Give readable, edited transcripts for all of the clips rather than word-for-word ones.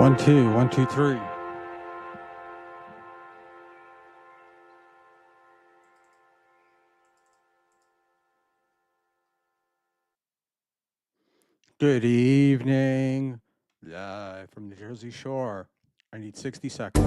1, 2, 1, 2, 3. Good evening, live from the Jersey Shore. I need 60 seconds.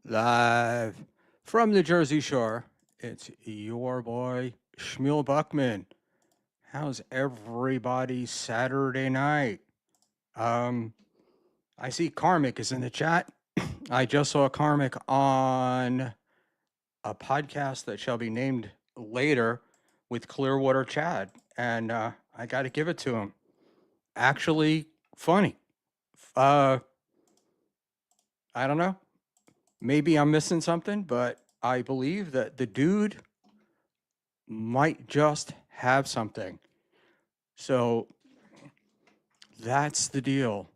Live from the Jersey Shore, it's your boy, Schmuel Buckman. How's everybody's Saturday night? I see Karmic is in the chat. I just saw Karmic on a podcast that shall be named later with Clearwater Chad, and I got to give it to him. Actually, funny. I don't know. Maybe I'm missing something, but I believe that the dude might just have something. So that's the deal.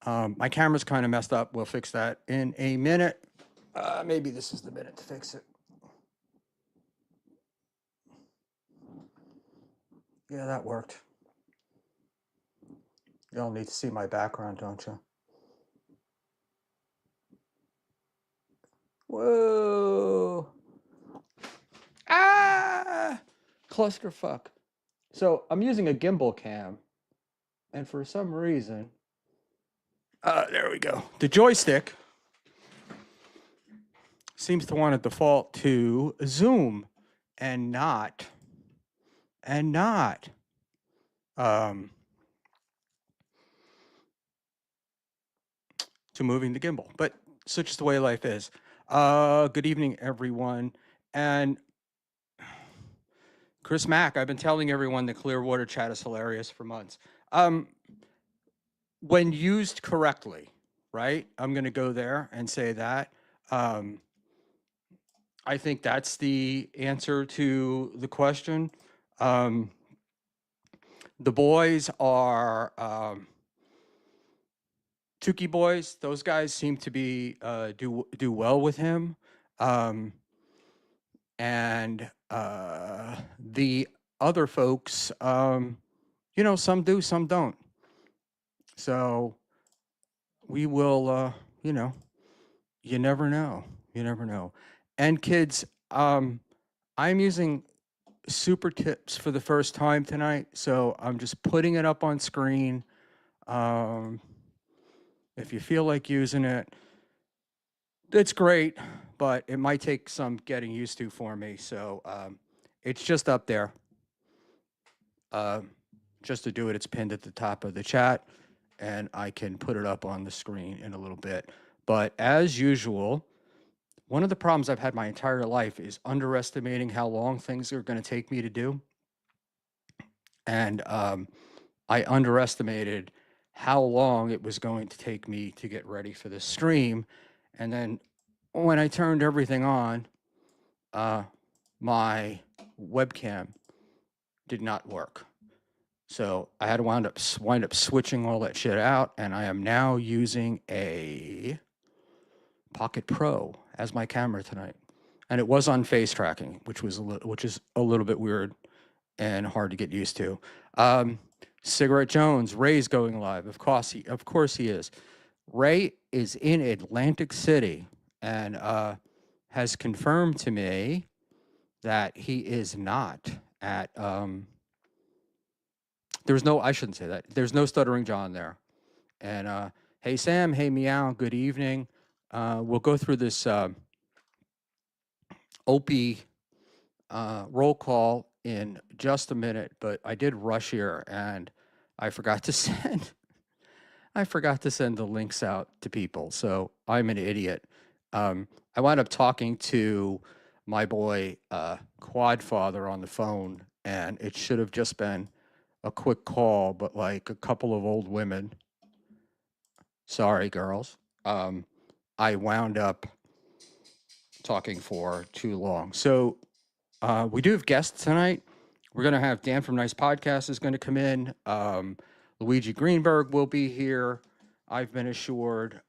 My camera's kind of messed up. We'll fix that in a minute. Maybe this is the minute to fix it. Yeah, that worked. Y'all need to see my background, don't you? Whoa. Ah! Clusterfuck. So I'm using a gimbal cam, and for some reason, there we go. The joystick seems to want to default to zoom and not to moving the gimbal. But such is the way life is. Good evening, everyone. And Chris Mack, I've been telling everyone the Clearwater chat is hilarious for months. When used correctly, right? I'm going to go there and say that. I think that's the answer to the question. The boys are Tukey boys. Those guys seem to be do well with him, and the other folks, you know, some do, some don't. So we will, you know, you never know. You never know. And kids, I'm using super tips for the first time tonight, so I'm just putting it up on screen. If you feel like using it, it's great, but it might take some getting used to for me. So it's just up there. Just to do it, it's pinned at the top of the chat, and I can put it up on the screen in a little bit. But as usual, one of the problems I've had my entire life is underestimating how long things are going to take me to do. And I underestimated how long it was going to take me to get ready for this stream. And then when I turned everything on, my webcam did not work. So I had to wind up switching all that shit out, and I am now using a Pocket Pro as my camera tonight. And it was on face tracking, which is a little bit weird and hard to get used to. Cigarette Jones, Ray's going live. Of course he is. Ray is in Atlantic City and has confirmed to me that he is not at I shouldn't say that. There's no Stuttering John there. And Hey, Sam. Hey, Meow. Good evening. We'll go through this Opie roll call in just a minute, but I did rush here and I forgot to send I forgot to send the links out to people. So I'm an idiot. I wound up talking to my boy Quadfather on the phone, and it should have just been a quick call, but like a couple of old women. Sorry, girls. I wound up talking for too long. So we do have guests tonight. We're going to have Dan from Nice Podcast is going to come in. Luigi Greenberg will be here. I've been assured.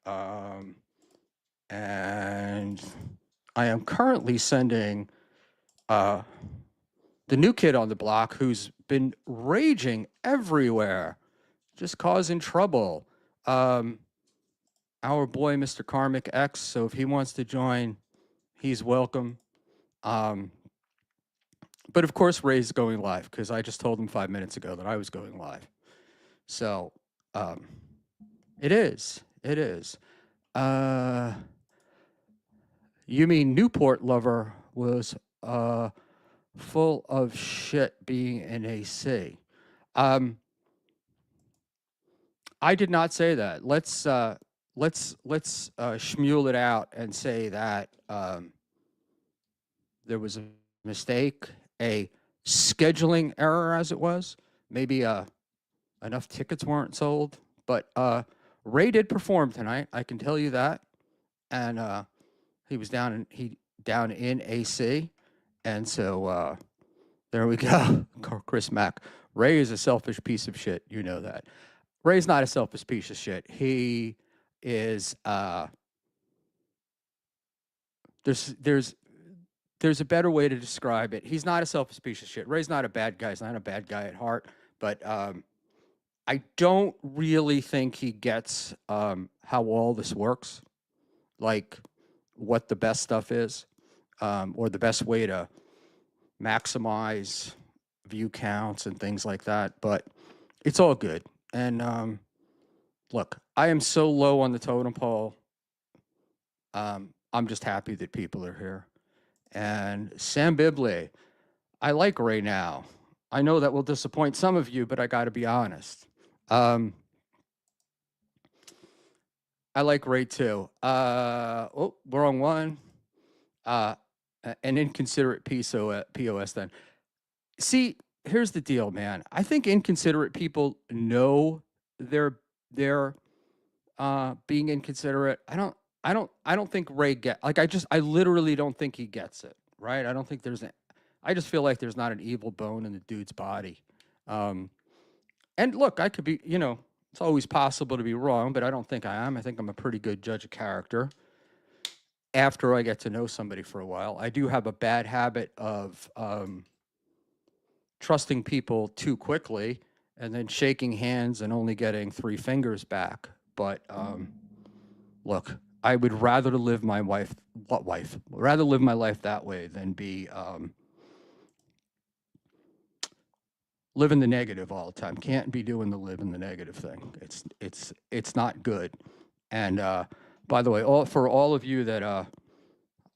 And I am currently sending the new kid on the block who's been raging everywhere, just causing trouble. Our boy, Mr. Karmic X. So if he wants to join, he's welcome. But of course, Ray's going live because I just told him 5 minutes ago that I was going live. So it is. It is. You mean Newport Lover was full of shit being in AC. I did not say that. Let's Schmuel it out and say that there was a mistake, a scheduling error, as it was. Maybe enough tickets weren't sold, but Ray did perform tonight. I can tell you that, and he was down in AC, and so there we go. Chris Mack. Ray is a selfish piece of shit. You know that. Ray's not a selfish piece of shit. He is. There's a better way to describe it. He's not a selfish piece of shit. Ray's not a bad guy. He's not a bad guy at heart, but I don't really think he gets how all this works, like what the best stuff is, or the best way to maximize view counts and things like that. But it's all good. And look, I am so low on the totem pole. I'm just happy that people are here. And Sam Bibley, I like Ray now. I know that will disappoint some of you, but I got to be honest. I like Ray too. Oh, wrong one. An inconsiderate POS then. See, here's the deal, man. I think inconsiderate people know they're being inconsiderate. I don't think Ray I literally don't think he gets it, right? I don't think I just feel like there's not an evil bone in the dude's body. And look, I could be, it's always possible to be wrong, but I don't think I am. I think I'm a pretty good judge of character after I get to know somebody for a while. I do have a bad habit of trusting people too quickly and then shaking hands and only getting 3 fingers back. But look, I would rather live my life that way than be live in the negative all the time. Can't be doing the live in the negative thing. It's not good. And by the way, for all of you that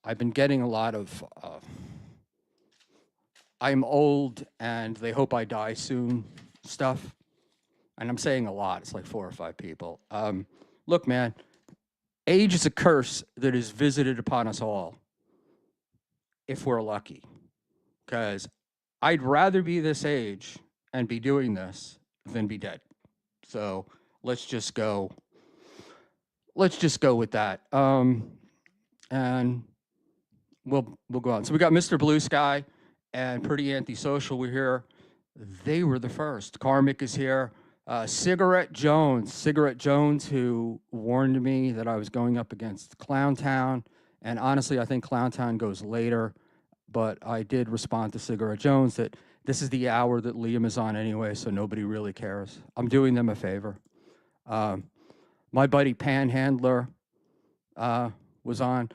I've been getting a lot of I'm old and they hope I die soon stuff. And I'm saying a lot. It's like 4 or 5 people. Look, man, age is a curse that is visited upon us all if we're lucky. Because I'd rather be this age and be doing this than be dead. So let's just go with that. And we'll go on. So we got Mr. Blue Sky and Pretty Antisocial. We're here. They were the first. Karmic is here. Cigarette Jones, who warned me that I was going up against Clowntown. And honestly, I think Clowntown goes later. But I did respond to Cigarette Jones that this is the hour that Liam is on anyway, so nobody really cares. I'm doing them a favor. My buddy Panhandler was on.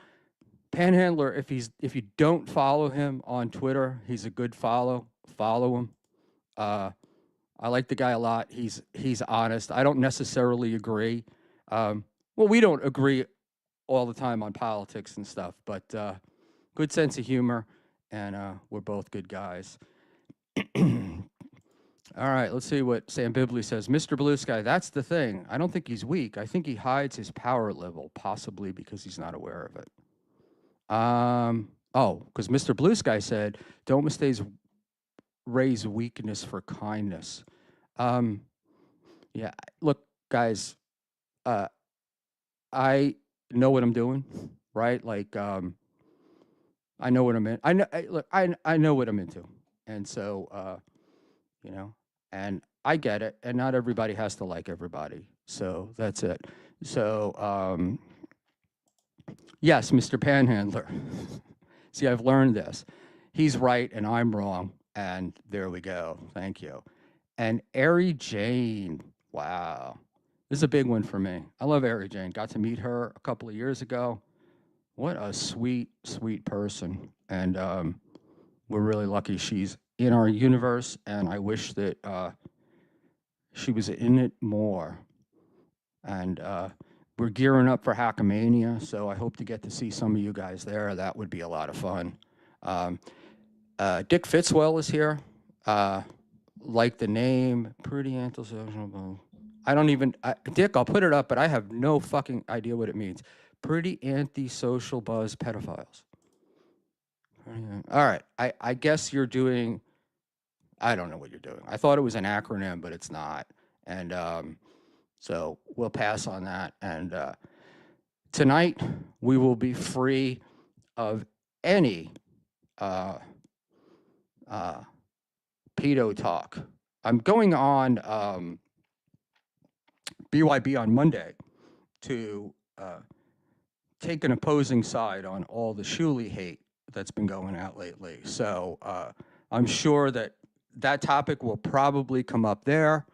Panhandler, if you don't follow him on Twitter, he's a good follow. Follow him. I like the guy a lot. He's honest. I don't necessarily agree. Well, we don't agree all the time on politics and stuff, but good sense of humor, and we're both good guys. All right, let's see what Sam Bibley says. Mr. Blue Sky, that's the thing. I don't think he's weak. I think he hides his power level, possibly because he's not aware of it. Because Mr. Blue Sky said, don't mistakes raise weakness for kindness. Yeah, look, guys, I know what I'm doing, right? Like, I know what I'm in. I know what I'm into, and so and I get it. And not everybody has to like everybody, so that's it. So yes, Mr. Panhandler. See, I've learned this. He's right and I'm wrong, and there we go. Thank you. And Ari Jane, wow, this is a big one for me. I love Ari Jane. Got to meet her a couple of years ago. What a sweet, sweet person. And we're really lucky she's in our universe, and I wish that she was in it more. And we're gearing up for Hackamania, so I hope to get to see some of you guys there. That would be a lot of fun. Dick Fitzwell is here. Like the name, pretty antisocial. I don't even, Dick, I'll put it up, but I have no fucking idea what it means. Pretty antisocial buzz pedophiles. All right, I guess you're doing, I don't know what you're doing. I thought it was an acronym, but it's not. And so we'll pass on that. And tonight we will be free of any pedo talk. I'm going on BYB on Monday to take an opposing side on all the Schmuel hate that's been going out lately. So I'm sure that that topic will probably come up there,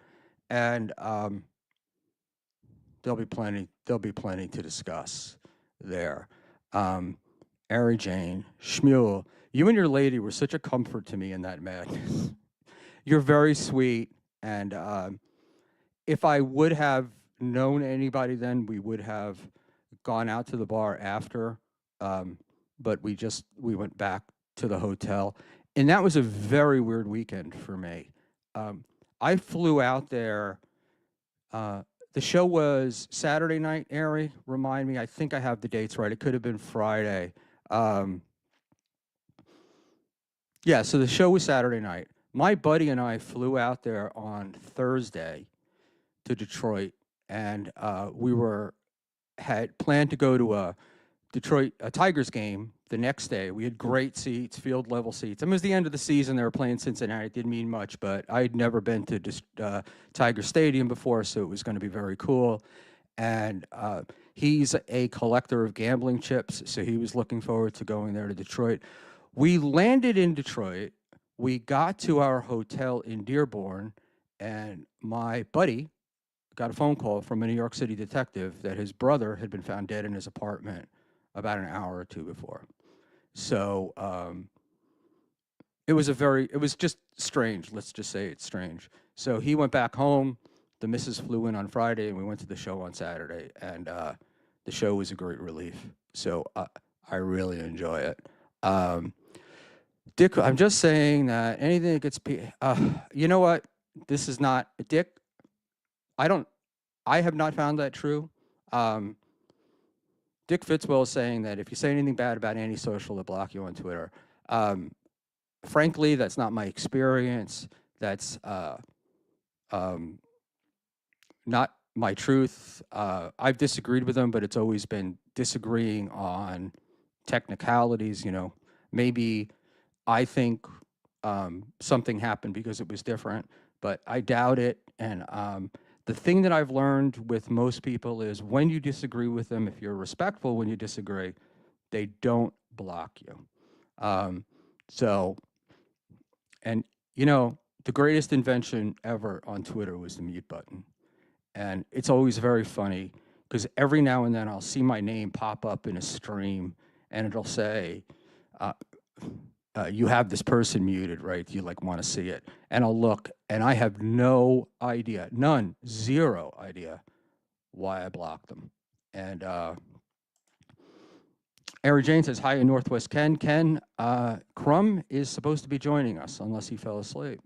and there'll be plenty to discuss there. Ari Jane, Schmuel, you and your lady were such a comfort to me in that madness. You're very sweet, and if I would have known anybody then, we would have gone out to the bar after, but we went back to the hotel, and that was a very weird weekend for me. I flew out there. The show was Saturday night, Ari, remind me. I think I have the dates right. It could have been Friday. Yeah, so the show was Saturday night. My buddy and I flew out there on Thursday to Detroit, and we had planned to go to a Tigers game the next day. We had great seats, field level seats. It was the end of the season. They were playing Cincinnati. It didn't mean much, but I'd never been to Tiger Stadium before, so it was going to be very cool. And he's a collector of gambling chips, so he was looking forward to going there to Detroit. We landed in Detroit. We got to our hotel in Dearborn, and my buddy got a phone call from a New York City detective that his brother had been found dead in his apartment about an hour or two before. So it was just strange. Let's just say it's strange. So he went back home. The missus flew in on Friday, and we went to the show on Saturday, and the show was a great relief. So I really enjoy it. Dick, I'm just saying that anything that gets, you know what? This is not, Dick, I have not found that true. Dick Fitzwell is saying that if you say anything bad about antisocial, they'll block you on Twitter. Frankly, that's not my experience. That's not my truth. I've disagreed with them, but it's always been disagreeing on technicalities. Maybe I think something happened because it was different, but I doubt it. And the thing that I've learned with most people is when you disagree with them, if you're respectful when you disagree, they don't block you. And the greatest invention ever on Twitter was the mute button. And it's always very funny because every now and then I'll see my name pop up in a stream and it'll say, you have this person muted, right? Do you want to see it? And I'll look and I have no idea, zero idea why I blocked them. And Ari Jane says, hi in Northwest Ken. Ken, Crumb is supposed to be joining us unless he fell asleep.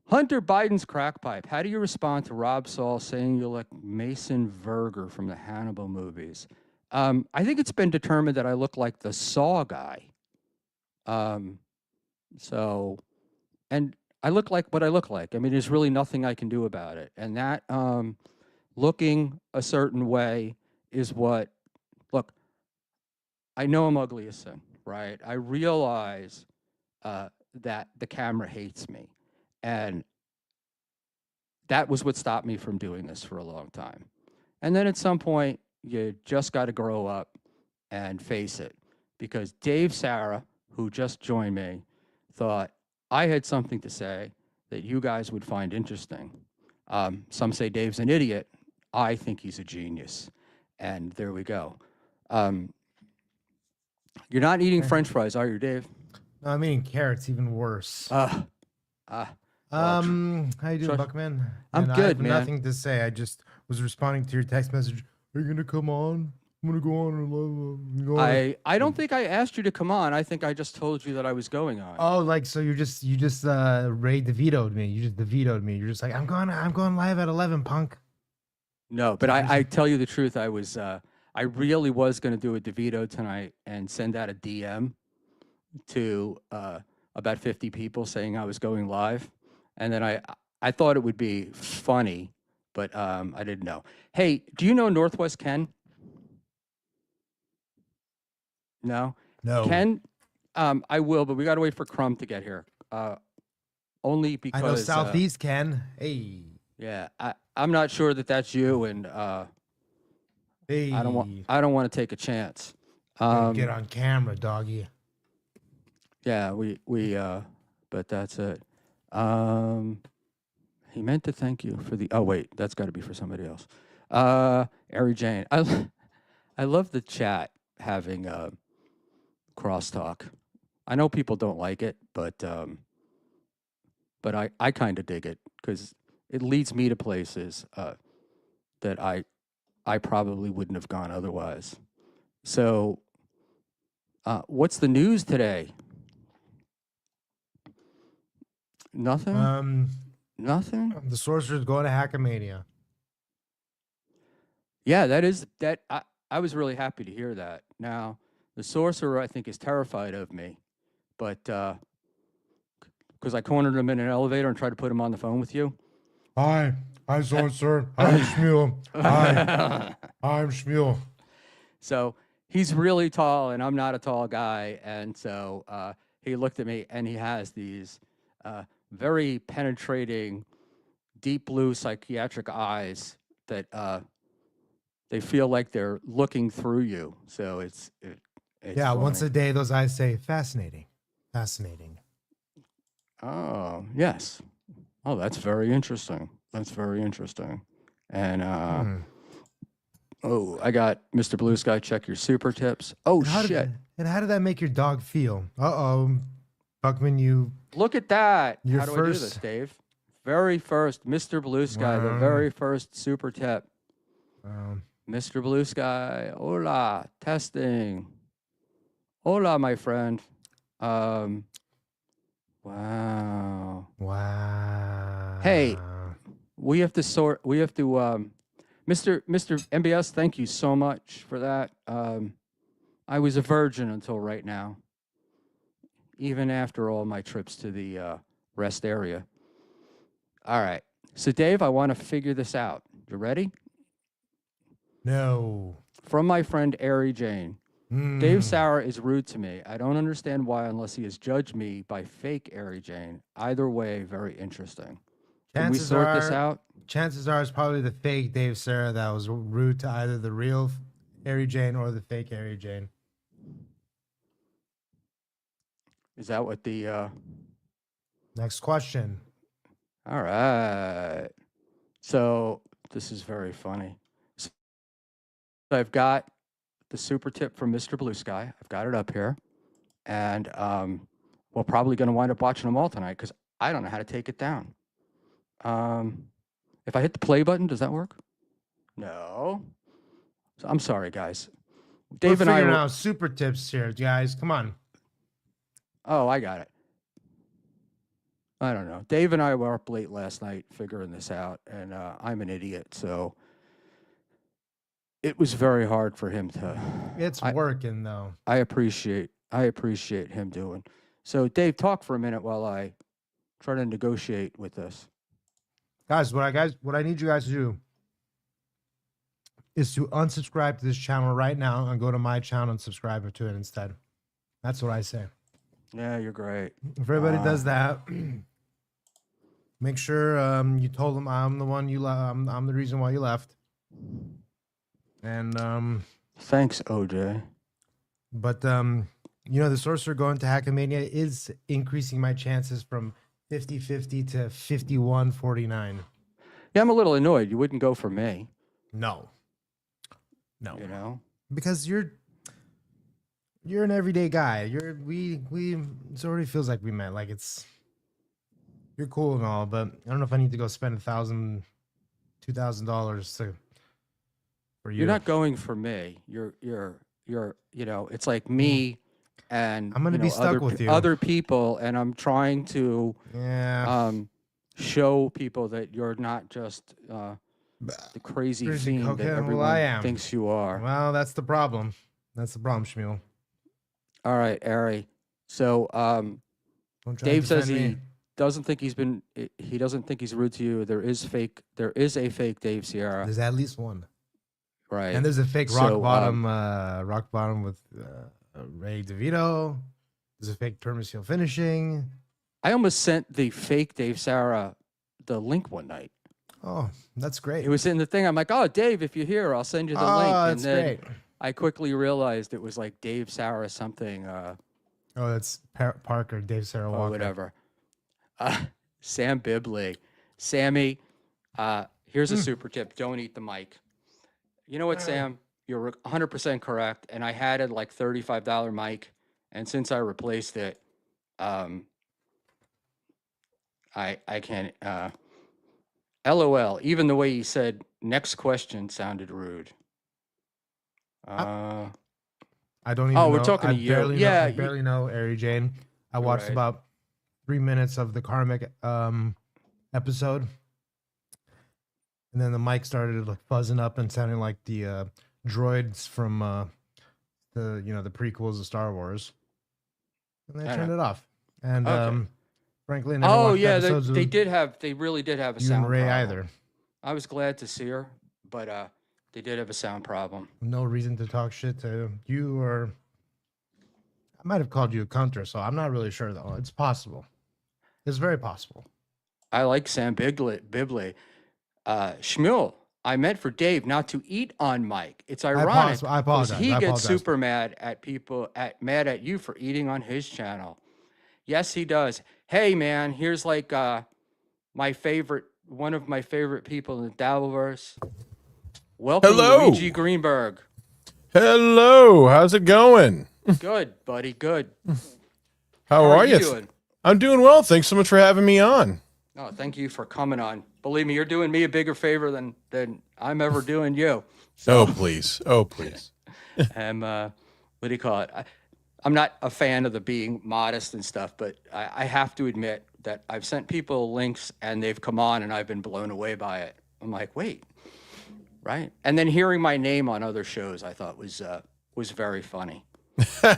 Hunter Biden's crack pipe. How do you respond to Rob Saul saying you look Mason Verger from the Hannibal movies? I think it's been determined that I look like the Saw guy. So, and I look like what I look like. I mean, there's really nothing I can do about it. And that looking a certain way is what, look, I know I'm ugly as sin, right? I realize that the camera hates me. And that was what stopped me from doing this for a long time. And then at some point, you just got to grow up and face it. Because Dave Sarah, who just joined me, thought I had something to say that you guys would find interesting. Some say Dave's an idiot. I think he's a genius. And there we go. You're not eating French fries, are you, Dave? No, I'm eating carrots, even worse. Well, how you doing, Buckman? I'm good, I have man. Nothing to say. I just was responding to your text message. Are you gonna come on? I'm gonna go on. I don't think I asked you to come on. I think I just told you that I was going on. Oh, like so you just Ray DeVito'd me. You just DeVito'd me. You're just like I'm going live at 11, punk. No, but I tell you the truth. I really was going to do a DeVito tonight and send out a DM to about 50 people saying I was going live, and then I thought it would be funny, but I didn't know. Hey, do you know Northwest Ken? No. Ken, I will, but we got to wait for Crumb to get here. Only because I know Southeast Ken. Hey. Yeah, I'm not sure that that's you, and hey. I don't want to take a chance. Get on camera, doggy. Yeah, but that's it. He meant to thank you for the. Oh wait, that's got to be for somebody else. Ari Jane, I love the chat having crosstalk. I know people don't like it, but I kind of dig it because it leads me to places that I probably wouldn't have gone otherwise. So, what's the news today? Nothing. Nothing. The sorcerer's going to Hackamania. Yeah, that. I was really happy to hear that. Now, the sorcerer, I think, is terrified of me, but because I cornered him in an elevator and tried to put him on the phone with you. Hi, sorcerer. I'm Schmuel. Hi, I'm Schmuel. So he's really tall, and I'm not a tall guy, and so he looked at me, and he has these very penetrating, deep blue psychiatric eyes that they feel like they're looking through you. So it's yeah. funny. Once a day, those eyes say, "Fascinating, fascinating." Oh yes. Oh, that's very interesting. That's very interesting. And oh, I got Mr. Blue Sky. Check your super tips. Oh shit! And how did that make your dog feel? Buckman, you look at that. How do I do this, Dave? Very first, Mr. Blue Sky, the very first super tip. Mr. Blue Sky, hola, testing. Hola, my friend. Wow. Hey, we have to Mr. MBS, thank you so much for that. I was a virgin until right now, even after all my trips to the rest area. All right. So, Dave, I want to figure this out. You ready? No. From my friend Ari Jane. Dave Sauer is rude to me. I don't understand why unless he has judged me by fake Ari Jane. Either way, very interesting. Can we sort this out? Chances are it's probably the fake Dave Sarah that was rude to either the real Ari Jane or the fake Ari Jane. Is that what the... Next question. All right. So this is very funny. So I've got the super tip from Mr. Blue Sky. I've got it up here. And we're probably going to wind up watching them all tonight because I don't know how to take it down. If I hit the play button, does that work? No. So I'm sorry, guys. Dave We're and I figuring were. out super tips here, guys. Come on. Oh, I got it. I don't know. Dave and I were up late last night figuring this out, and I'm an idiot, so it was very hard for him to. It's working though. I appreciate him doing. So, Dave, talk for a minute while I try to negotiate with this. Guys, what I need you guys to do is to unsubscribe to this channel right now and go to my channel and subscribe to it instead. That's what I say. Yeah, you're great. If everybody does that, make sure you told them I'm the one you I'm the reason why you left. And Thanks, OJ. but you know, the Sorcerer going to Hackmania is increasing my chances from 50-50 to 51-49. Yeah, I'm a little annoyed. You wouldn't go for me. No. You know? Because you're an everyday guy. We it already feels like we met. Like you're cool and all, but I don't know if I need to go spend $1,000, $2,000 for you. You're not going for me. You're you know, it's like me and I'm gonna be stuck with you. Other people, and I'm trying to show people that you're not just the crazy fiend that everyone thinks you are. Well, that's the problem. That's the problem, Schmuel. All right, Ari. So Dave says he doesn't think he doesn't think he's rude to you. There is a fake Dave Sierra. There's at least one. Right. And there's a fake rock bottom with Ray DeVito. There's a fake Termacil finishing. I almost sent the fake Dave Sierra the link one night. Oh, that's great. It was in the thing. I'm like, oh, Dave, if you're here, I'll send you the link. And then great. I quickly realized it was like Dave Sierra something. Oh, that's Parker, Dave Sarah Walker. Or whatever. Sam Bibley. Sammy, here's a super tip. Don't eat the mic. You know what, Sam? You're 100% correct. And I had a like $35 mic. And since I replaced it, I can't. LOL. Even the way he said next question sounded rude. I don't even know. We're talking to you. I barely know Ari Jane. I watched about 3 minutes of the Karmic episode. And then the mic started like buzzing up and sounding like the droids from the prequels of Star Wars. And they turned it off. And frankly, I never watched episodes they really did have a you sound and Ray problem. either. I was glad to see her, but they did have a sound problem. No reason to talk shit to you, or I might have called you a cunter, so I'm not really sure though. It's possible. It's very possible. I like Sam Bibley. Schmuel, I meant for Dave not to eat on mic. It's ironic. I apologize. He gets super mad at people, mad at you for eating on his channel. Yes, he does. Hey, man, here's like one of my favorite people in the Dabbleverse. Welcome, Luigi Greenberg. Hello, how's it going? Good, buddy, good. How are you doing? I'm doing well. Thanks so much for having me on. Oh, thank you for coming on. Believe me, you're doing me a bigger favor than I'm ever doing you. So, oh, please. What do you call it? I'm not a fan of the being modest and stuff, but I have to admit that I've sent people links and they've come on and I've been blown away by it. I'm like, wait, right? And then hearing my name on other shows, I thought was very funny.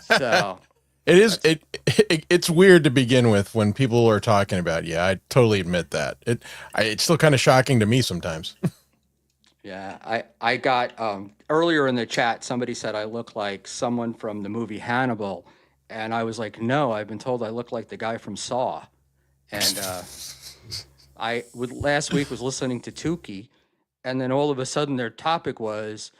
So it is. It's weird to begin with when people are talking about you. I totally admit that. It's still kind of shocking to me sometimes. Yeah, I got earlier in the chat, somebody said I look like someone from the movie Hannibal, and I was like, no, I've been told I look like the guy from Saw. And last week was listening to Tukey, and then all of a sudden their topic was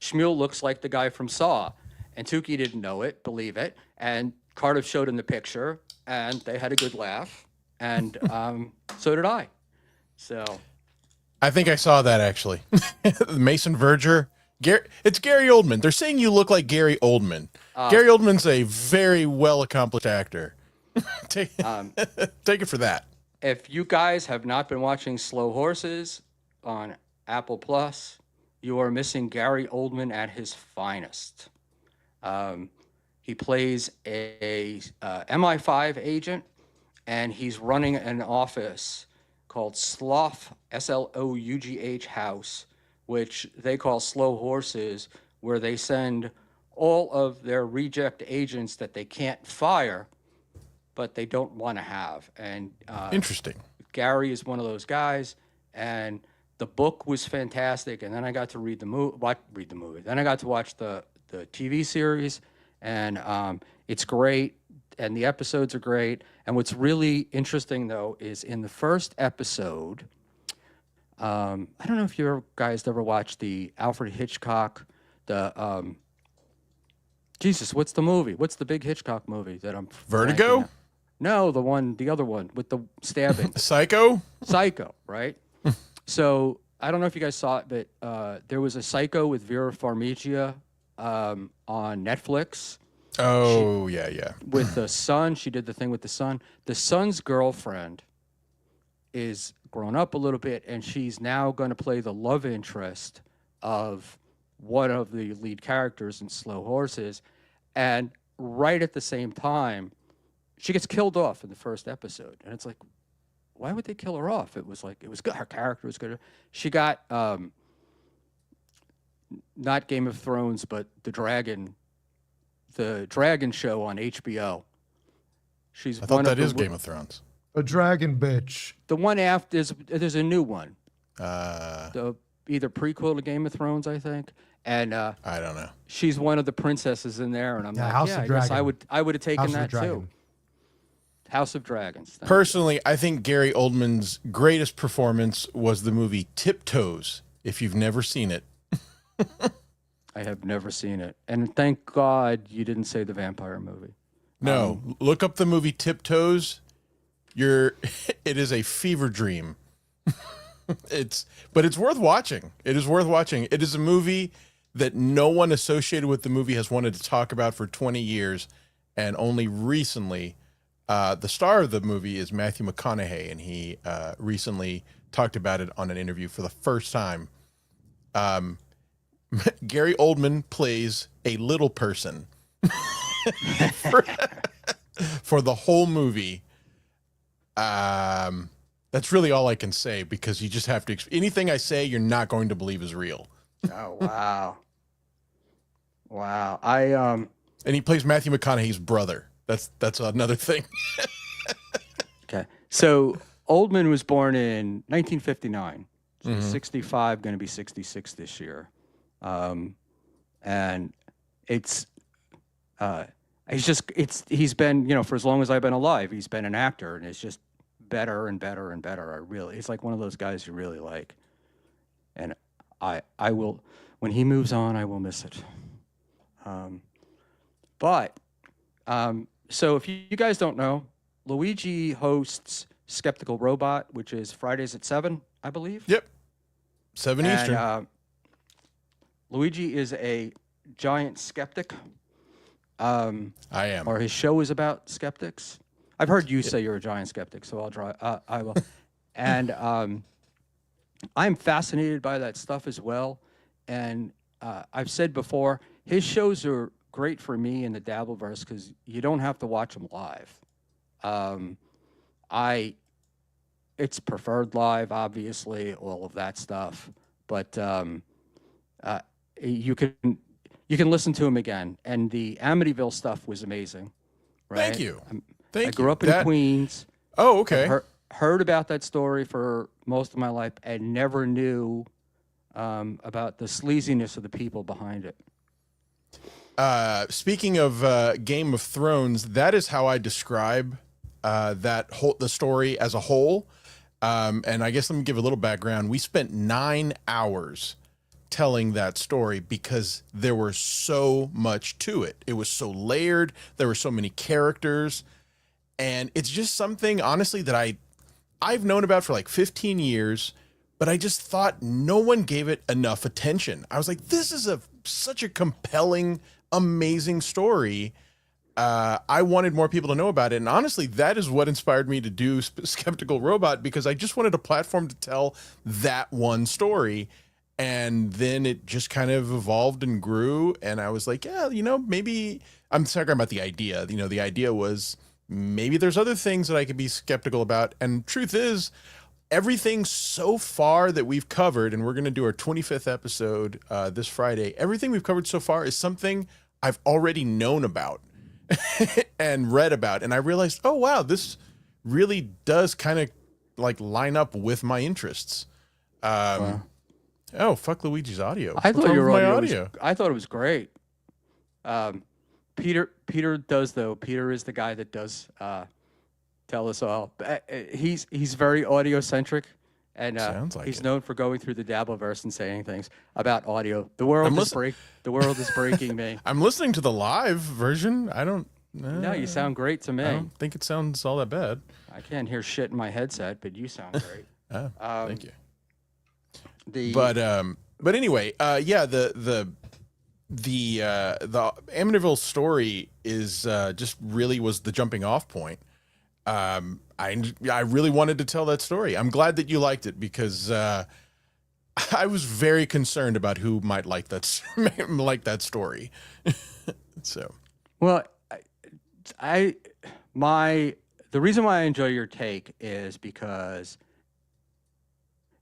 Schmuel looks like the guy from Saw, and Tukey didn't know it, believe it, and Cardiff showed him the picture, and they had a good laugh, and so did I. So. I think I saw that actually. Mason Verger. It's Gary Oldman. They're saying you look like Gary Oldman. Gary Oldman's a very well accomplished actor. Take it for that. If you guys have not been watching Slow Horses on Apple Plus, you are missing Gary Oldman at his finest. Um, he plays a MI5 agent, and he's running an office called Slough, Slough House, which they call Slow Horses, where they send all of their reject agents that they can't fire, but they don't want to have. And Interesting. Gary is one of those guys, and the book was fantastic. And then I got to read the movie. Then I got to watch the TV series, and it's great. And the episodes are great. And what's really interesting though is in the first episode, I don't know if you guys ever watched the Alfred Hitchcock, Jesus, what's the movie? What's the big Hitchcock movie that I'm Vertigo? blanking on? No, the other one with the stabbing. Psycho? Psycho, right? So I don't know if you guys saw it, but there was a Psycho with Vera Farmiga on Netflix. Oh, yeah. With the son, she did the thing with the son. The son's girlfriend is grown up a little bit, and she's now going to play the love interest of one of the lead characters in Slow Horses. And right at the same time, she gets killed off in the first episode. And it's like, why would they kill her off? It was good. Her character was good. She got, not Game of Thrones, but the Dragon show on HBO. She's I thought that is Game of Thrones. A dragon bitch. The one after, there's a new one. The Either prequel to Game of Thrones, I think. And I don't know. she's one of the princesses in there, and I'm like, House of I guess Dragon. I would have taken House of that Dragon. too. House of Dragons. Thank you. Personally, I think Gary Oldman's greatest performance was the movie Tiptoes. If you've never seen it, I have never seen it, and thank God you didn't say the vampire movie. no, look up the movie Tiptoes. It is a fever dream. But it's worth watching. It is worth watching. It is a movie that no one associated with the movie has wanted to talk about for 20 years, and only recently, the star of the movie is Matthew McConaughey, and he recently talked about it on an interview for the first time. Gary Oldman plays a little person for the whole movie. That's really all I can say, because you just have to. Anything I say, you're not going to believe is real. Oh wow, wow! And he plays Matthew McConaughey's brother. That's another thing. Okay, so Oldman was born in 1959. So 65, going to be 66 this year, and he's been, for as long as I've been alive, he's been an actor, and it's just better and better and better. It's like one of those guys you really like, and I will, when he moves on, I will miss it. So if you guys don't know, Luigi hosts Skeptical Robot, which is Fridays at 7, I believe. Yep, 7 And, Eastern. Luigi is a giant skeptic. I am. Or his show is about skeptics. I've heard you say you're a giant skeptic, so I will. And I'm fascinated by that stuff as well. And I've said before, his shows are great for me in the Dabbleverse because you don't have to watch them live. It's preferred live, obviously, all of that stuff. But you can listen to him again. And the Amityville stuff was amazing. Right? Thank you. I grew up in Queens. Oh, okay. Heard about that story for most of my life and never knew about the sleaziness of the people behind it. Speaking of Game of Thrones, that is how I describe the story as a whole. And I guess let me give a little background. We spent 9 hours telling that story because there was so much to it. It was so layered. There were so many characters. And it's just something, honestly, that I've known about for like 15 years, but I just thought no one gave it enough attention. I was like, this is such a compelling, amazing story. I wanted more people to know about it. And honestly, that is what inspired me to do Skeptical Robot, because I just wanted a platform to tell that one story. And then it just kind of evolved and grew. And I was like, yeah, maybe I'm talking about the idea. The idea was maybe there's other things that I could be skeptical about. And truth is, everything so far that we've covered, and we're going to do our 25th episode this Friday, everything we've covered so far is something I've already known about and read about. And I realized, oh, wow, this really does kind of like line up with my interests. Wow. Oh, fuck Luigi's audio. I What's thought wrong your with my audio. I thought it was great. Peter does though. Peter is the guy that does tell us all. He's very audio centric, and Sounds like he's it. known for going through the Dabbleverse and saying things about audio. The world is breaking me. I'm listening to the live version. I don't. No, you sound great to me. I don't think it sounds all that bad. I can't hear shit in my headset, but you sound great. Thank you. The But anyway, yeah, the Amityville story is just really was the jumping off point. I really wanted to tell that story. I'm glad that you liked it, because I was very concerned about who might like that story. So, well, the reason why I enjoy your take is because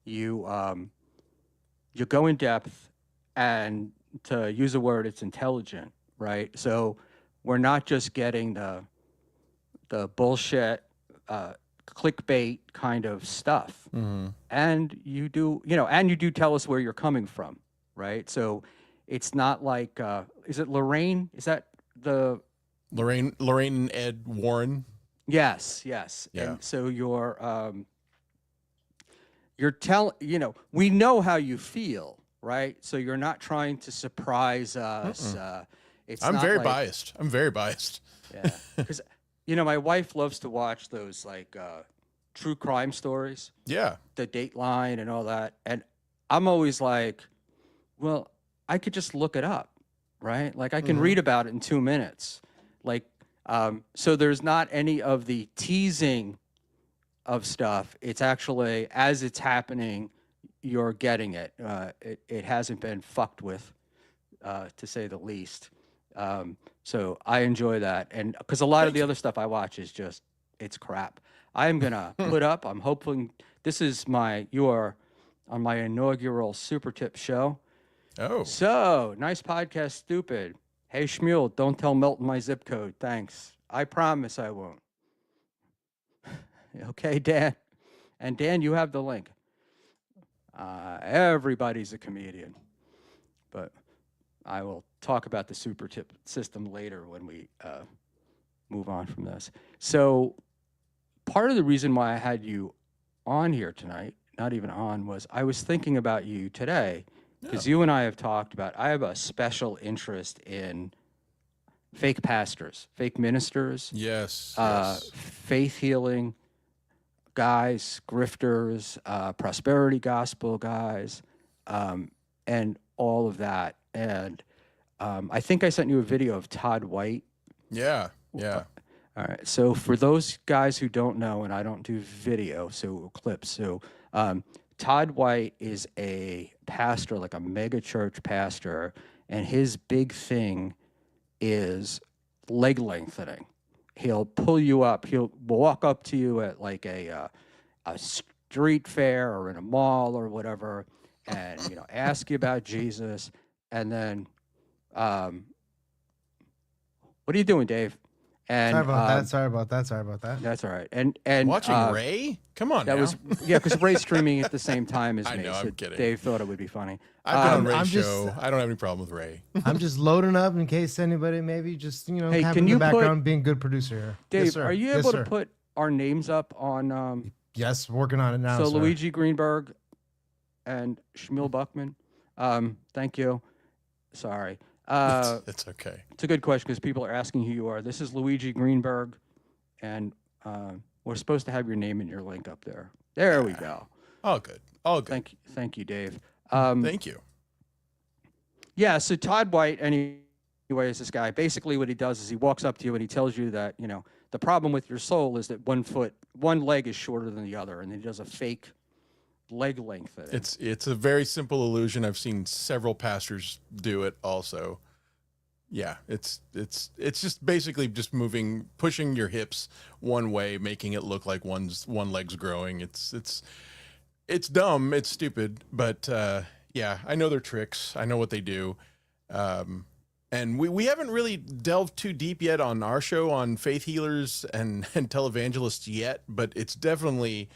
you go in depth, and to use a word, it's intelligent, right? So we're not just getting the bullshit clickbait kind of stuff. mm-hmm. And you do tell us where you're coming from, right? So it's not like is it Lorraine? Is that the Lorraine and Ed Warren? Yes. Yeah. And so we know how you feel, right? So you're not trying to surprise us. I'm very biased. Yeah, because my wife loves to watch those like true crime stories. Yeah. The Dateline and all that, and I'm always like, well, I could just look it up, right? Like I can read about it in 2 minutes. Like, so there's not any of the teasing of stuff. It's actually, as it's happening, you're getting it. It hasn't been fucked with, to say the least. So I enjoy that. And because a lot of the other stuff I watch is just, it's crap. I am going to put up, I'm hoping, you are on my inaugural Super Tip show. Oh. So, nice podcast, stupid. Hey, Schmuel, don't tell Milton my zip code. Thanks. I promise I won't. Okay, Dan. And Dan, you have the link. Everybody's a comedian. But I will talk about the super tip system later when we move on from this. So part of the reason why I had you on here tonight, not even on, was I was thinking about you today, because you and I have talked about, I have a special interest in fake pastors, fake ministers. Yes. Faith healing guys, grifters, prosperity gospel guys, and all of that. And I think I sent you a video of Todd White. Yeah. All right. So for those guys who don't know, and I don't do video, so clips. So Todd White is a pastor, like a mega church pastor, and his big thing is leg lengthening. He'll pull you up. He'll walk up to you at like a street fair or in a mall or whatever, and ask you about Jesus. And then, what are you doing, Dave? And Sorry about that. That's all right. And watching Ray? Come on. That now. was because Ray's streaming at the same time as I me. know, So I'm kidding. Dave thought it would be funny. I've been on Ray's I'm show. I don't have any problem with Ray. I'm just loading up in case anybody maybe just Hey, having can the you background, being a good producer here. Dave, Yes, sir. are you Yes, able sir. to put our names up on? Yes, working on it now. So sir. Luigi Greenberg and Schmuel Buckman. Thank you. Sorry. It's okay. It's a good question because people are asking who you are. This is Luigi Greenberg, and we're supposed to have your name and your link up there. There we go. All good. Thank you, Dave. Thank you. Yeah. So Todd White, is this guy. Basically, what he does is he walks up to you and he tells you that, you know, the problem with your soul is that one leg is shorter than the other, and he does a fake leg lengthening. It's a very simple illusion. I've seen several pastors do it also. Yeah, it's just basically just pushing your hips one way, making it look like one leg's growing. It's dumb, it's stupid, but yeah, I know their tricks. I know what they do. And we haven't really delved too deep yet on our show on faith healers and televangelists yet, but it's definitely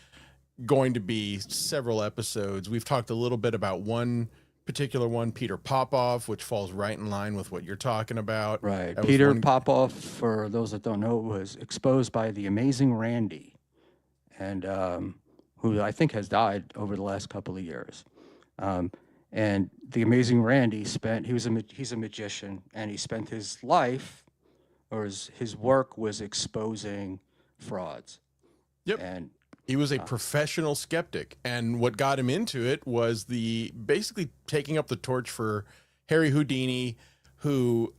going to be several episodes. We've talked a little bit about one particular one, Peter Popoff, which falls right in line with what you're talking about. Right. Peter Popoff, for those that don't know, was exposed by the Amazing Randy, and who I think has died over the last couple of years. And the Amazing Randy he's a magician, and he spent his life, or his work was exposing frauds. Yep. And he was a professional skeptic, and what got him into it was basically taking up the torch for Harry Houdini, who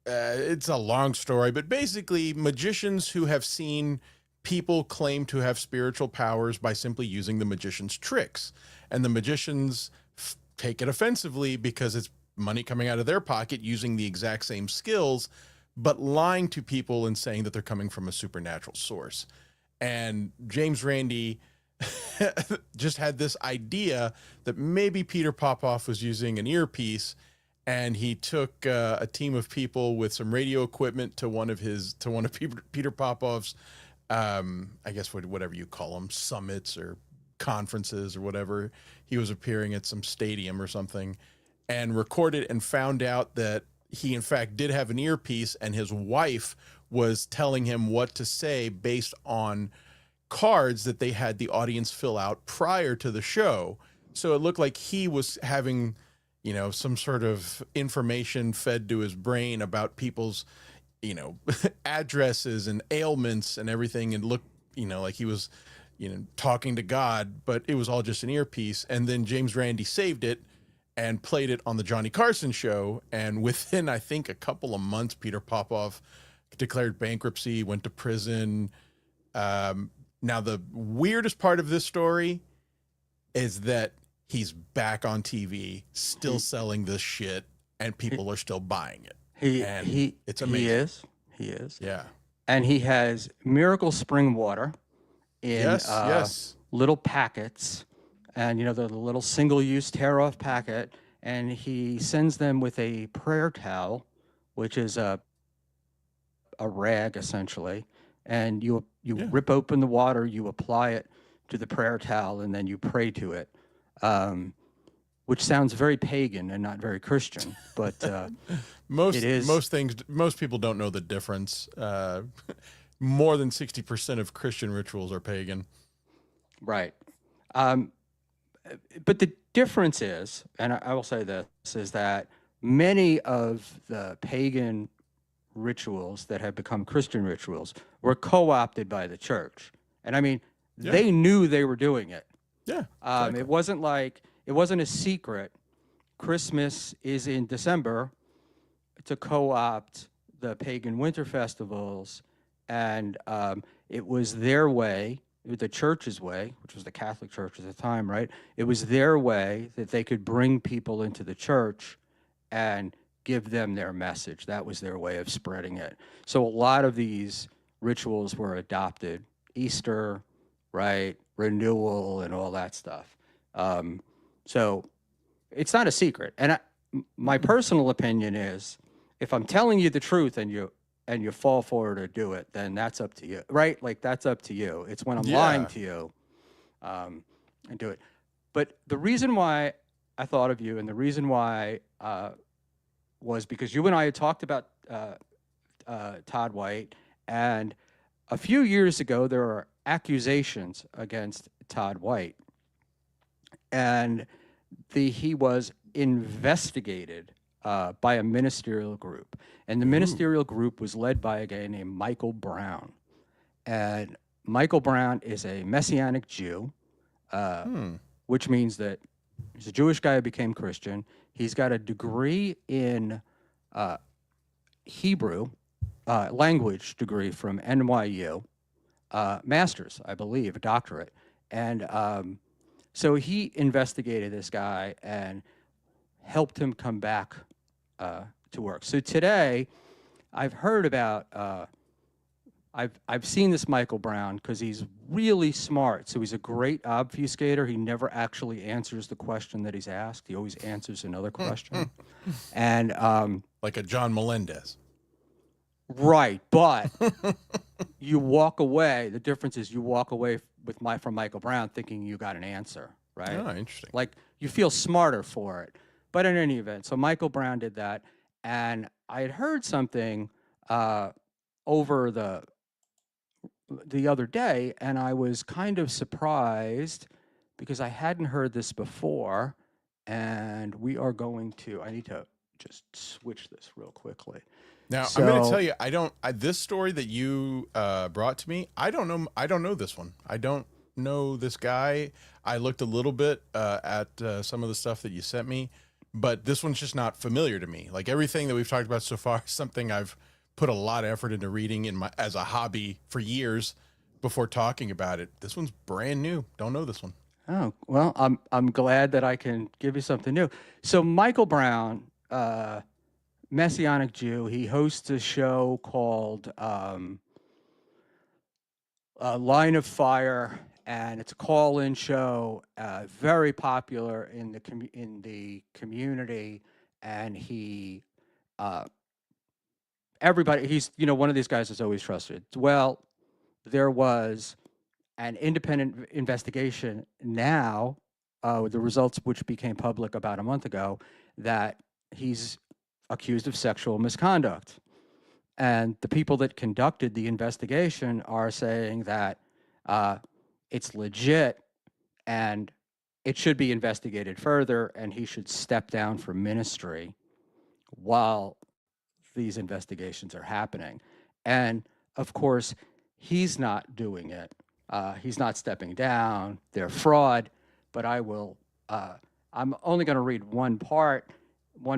it's a long story, but basically magicians who have seen people claim to have spiritual powers by simply using the magician's tricks, and the magicians take it offensively because it's money coming out of their pocket using the exact same skills, but lying to people and saying that they're coming from a supernatural source. And James Randi just had this idea that maybe Peter Popoff was using an earpiece, and he took a team of people with some radio equipment to one of Peter Popoff's, I guess whatever you call them, summits or conferences or whatever. He was appearing at some stadium or something, and recorded and found out that he in fact did have an earpiece, and his wife was telling him what to say based on cards that they had the audience fill out prior to the show. So it looked like he was having, you know, some sort of information fed to his brain about people's, you know, addresses and ailments and everything, and looked, you know, like he was, you know, talking to God, but it was all just an earpiece. And then James Randi saved it and played it on the Johnny Carson show. And within, I think, a couple of months, Peter Popoff declared bankruptcy, went to prison. Now, the weirdest part of this story is that he's back on TV, still selling this shit, and people are still buying it. It's amazing. He is. Yeah. And he has miracle spring water in yes. little packets, and, you know, the little single-use tear-off packet, and he sends them with a prayer towel, which is a rag, essentially, and you rip open the water, you apply it to the prayer towel, and then you pray to it, which sounds very pagan and not very Christian, but most people don't know the difference. More than 60% of Christian rituals are pagan. Right. But the difference is, and I will say this, is that many of the pagan rituals that have become Christian rituals were co-opted by the church. And I mean, they knew they were doing it. Yeah. Exactly. It wasn't a secret. Christmas is in December to co-opt the pagan winter festivals. And it was their way, the church's way, which was the Catholic Church at the time, right? It was their way that they could bring people into the church and give them their message. That was their way of spreading it. So a lot of these rituals were adopted. Easter, right? Renewal and all that stuff. So it's not a secret. And my personal opinion is, if I'm telling you the truth and you fall for it or do it, then that's up to you, right? Like, that's up to you. It's when I'm lying to you and do it. But the reason why I thought of you, and the reason why was because you and I had talked about Todd White, and a few years ago there were accusations against Todd White, and he was investigated by a ministerial group, and the ministerial group was led by a guy named Michael Brown, and Michael Brown is a Messianic Jew, which means that he's a Jewish guy who became Christian. He's got a degree in Hebrew language degree from NYU, master's, I believe, a doctorate. And so he investigated this guy and helped him come back to work. So today, I've heard about, I've seen this Michael Brown because he's really smart. So he's a great obfuscator. He never actually answers the question that he's asked. He always answers another question. And like a John Melendez. right, but you walk away. The difference is you walk away from Michael Brown thinking you got an answer, right? Oh, interesting. Like you feel smarter for it. But in any event, so Michael Brown did that, and I had heard something over the other day, and I was kind of surprised because I hadn't heard this before. And we are going to. I need to just switch this real quickly. Now I'm going to tell you, this story that you brought to me, I don't know this one. I don't know this guy. I looked a little bit at some of the stuff that you sent me, but this one's just not familiar to me. Like everything that we've talked about so far is something I've put a lot of effort into reading as a hobby for years before talking about it. This one's brand new. Don't know this one. Oh, well, I'm glad that I can give you something new. So Michael Brown, Messianic Jew, he hosts a show called Line of Fire, and it's a call-in show, very popular in the community, and he everybody, he's one of these guys that's always trusted. Well, there was an independent investigation now, the results which became public about a month ago, that he's accused of sexual misconduct. And the people that conducted the investigation are saying that it's legit and it should be investigated further, and he should step down from ministry while these investigations are happening. And of course, he's not doing it. He's not stepping down. They're fraud. But I'm only going to read one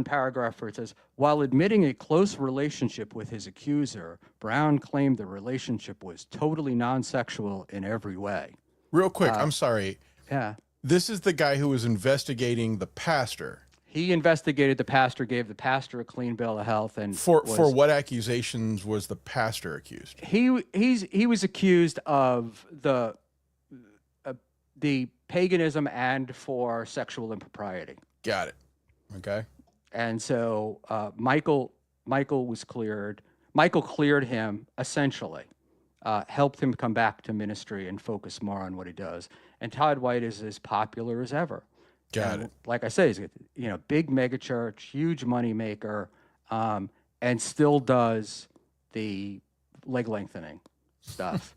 paragraph where it says, while admitting a close relationship with his accuser, Brown claimed the relationship was totally non-sexual in every way. Real quick, I'm sorry. Yeah. This is the guy who was investigating the pastor. He investigated the pastor, gave the pastor a clean bill of health, and for what accusations was the pastor accused? He was accused of the paganism and for sexual impropriety. Got it. Okay. And so Michael was cleared. Michael cleared him essentially, helped him come back to ministry and focus more on what he does. And Todd White is as popular as ever. Got it. Like I say, he's big mega church, huge money maker, and still does the leg lengthening stuff.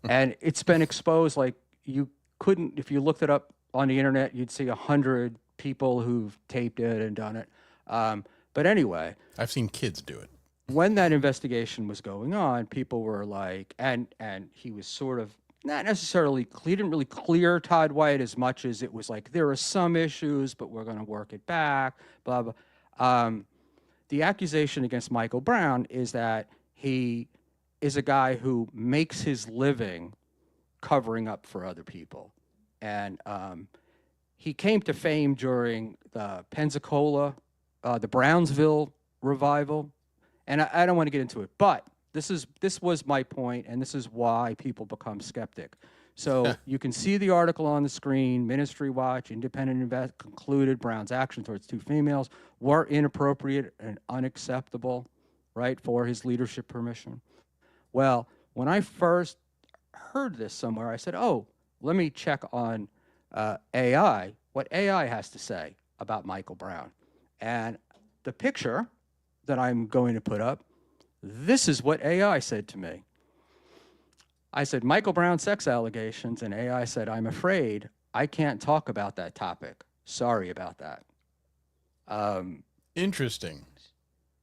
And it's been exposed. Like you couldn't, if you looked it up on the internet, you'd see 100 people who've taped it and done it. But anyway, I've seen kids do it. When that investigation was going on, people were like, and he was sort of not necessarily, he didn't really clear Todd White as much as it was like, there are some issues, but we're going to work it back, blah, blah. The accusation against Michael Brown is that he is a guy who makes his living covering up for other people. And he came to fame during the Pensacola, the Brownsville revival. And I don't want to get into it, but this was my point, and this is why people become skeptic. So you can see the article on the screen. Ministry Watch, independent concluded Brown's action towards two females were inappropriate and unacceptable, right, for his leadership permission. Well, when I first heard this somewhere, I said, oh, let me check on AI, what AI has to say about Michael Brown. And the picture that I'm going to put up, this is what AI said to me. I said, Michael Brown sex allegations, and AI said, I'm afraid I can't talk about that topic. Sorry about that. Interesting.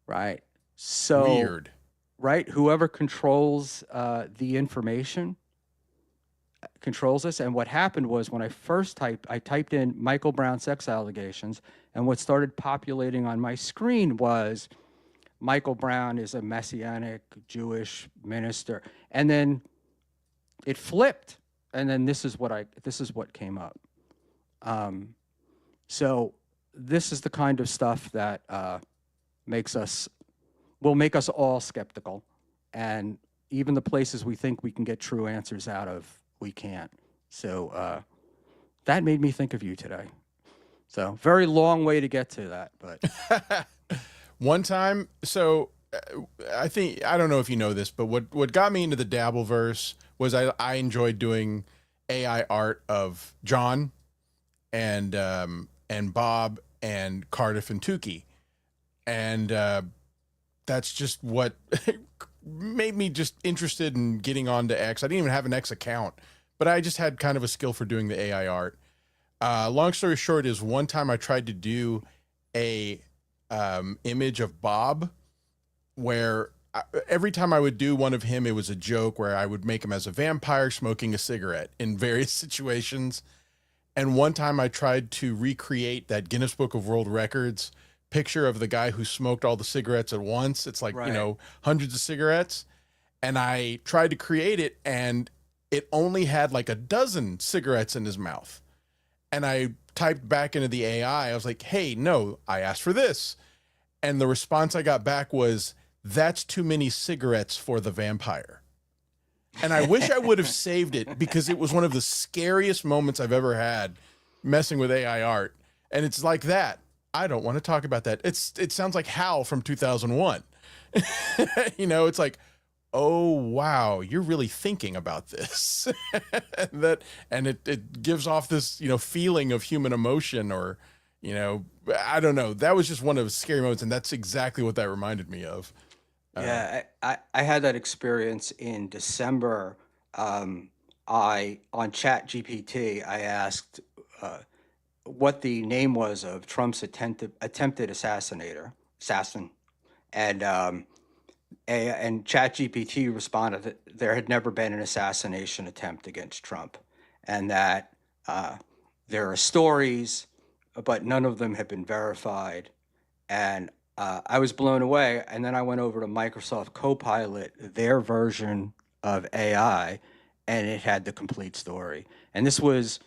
Right. So weird. Right. Whoever controls the information controls this. And what happened was when I first typed in Michael Brown sex allegations, and what started populating on my screen was Michael Brown is a Messianic Jewish minister, and then it flipped, and then this is what came up. So this is the kind of stuff that will make us all skeptical, and even the places we think we can get true answers out of, we can't. So that made me think of you today. So very long way to get to that, but one time, so I don't know if you know this, but what got me into the Dabbleverse was I enjoyed doing AI art of John and Bob and Cardiff and Tukey. And that's just what made me just interested in getting onto X. I didn't even have an X account, but I just had kind of a skill for doing the AI art. Long story short is one time I tried to do a image of Bob where every time I would do one of him, it was a joke where I would make him as a vampire smoking a cigarette in various situations. And one time I tried to recreate that Guinness Book of World Records picture of the guy who smoked all the cigarettes at once. It's like, right. Hundreds of cigarettes. And I tried to create it, and it only had like a dozen cigarettes in his mouth. And I typed back into the AI. I was like, hey, no, I asked for this. And the response I got back was, that's too many cigarettes for the vampire. And I wish I would have saved it, because it was one of the scariest moments I've ever had messing with AI art. And it's like that. I don't want to talk about that. It sounds like Hal from 2001. It's like, oh, wow, you're really thinking about this. and it gives off this, feeling of human emotion, or, I don't know. That was just one of the scary moments. And that's exactly what that reminded me of. Yeah, I had that experience in December. I on Chat GPT, I asked what the name was of Trump's attempted assassin, and Chat GPT responded that there had never been an assassination attempt against Trump, and that there are stories, but none of them have been verified. And I was blown away. And then I went over to Microsoft Copilot, their version of AI, and it had the complete story. And this was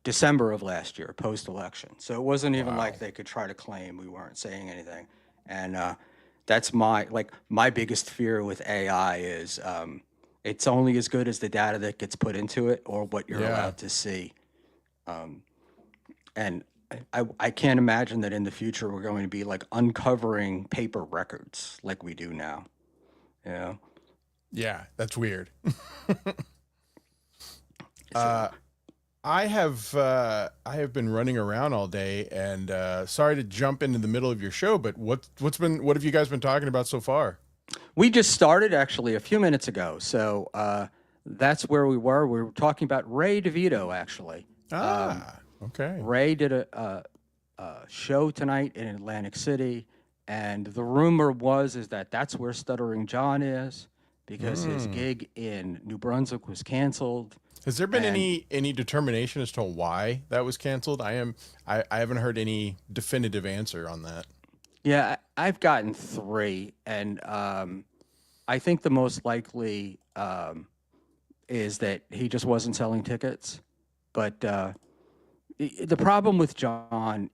December of last year, post-election. So it wasn't even like they could try to claim we weren't saying anything. And that's my biggest fear with AI is it's only as good as the data that gets put into it, or what you're allowed to see. And I can't imagine that in the future we're going to be like uncovering paper records like we do now. Yeah, that's weird. I have been running around all day, and sorry to jump into the middle of your show, but what have you guys been talking about so far? We just started actually a few minutes ago, so that's where we were. We were talking about Ray DeVito, actually. Okay. Ray did a show tonight in Atlantic City, and the rumor is that that's where Stuttering John is, because his gig in New Brunswick was canceled. Has there been any determination as to why that was canceled? I haven't heard any definitive answer on that. Yeah, I've gotten 3, and I think the most likely is that he just wasn't selling tickets. But the problem with John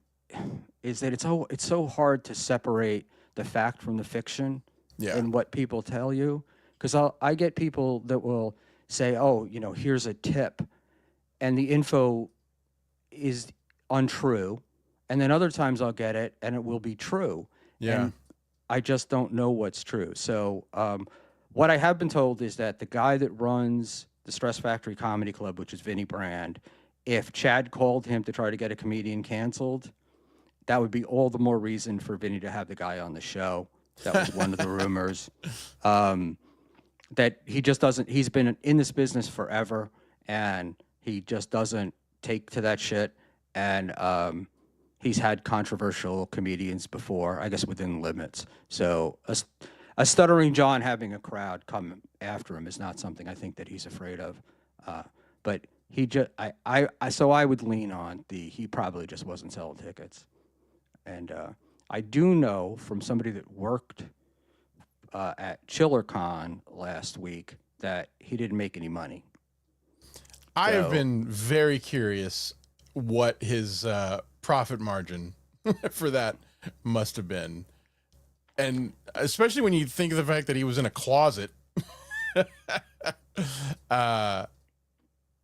is that it's so hard to separate the fact from the fiction in what people tell you. Because I get people that will say, oh, here's a tip, and the info is untrue. And then other times I'll get it and it will be true. Yeah. And I just don't know what's true. So what I have been told is that the guy that runs the Stress Factory Comedy Club, which is Vinny Brand, if Chad called him to try to get a comedian canceled, that would be all the more reason for Vinny to have the guy on the show. That was one of the rumors. That he just doesn't, he's been in this business forever, and he just doesn't take to that shit. And he's had controversial comedians before, I guess within limits. So a Stuttering John having a crowd come after him is not something I think that he's afraid of. But he just, so I would lean on he probably just wasn't selling tickets. And I do know from somebody that worked at ChillerCon last week that he didn't make any money. I have So- been very curious what his profit margin for that must have been. And especially when you think of the fact that he was in a closet. God,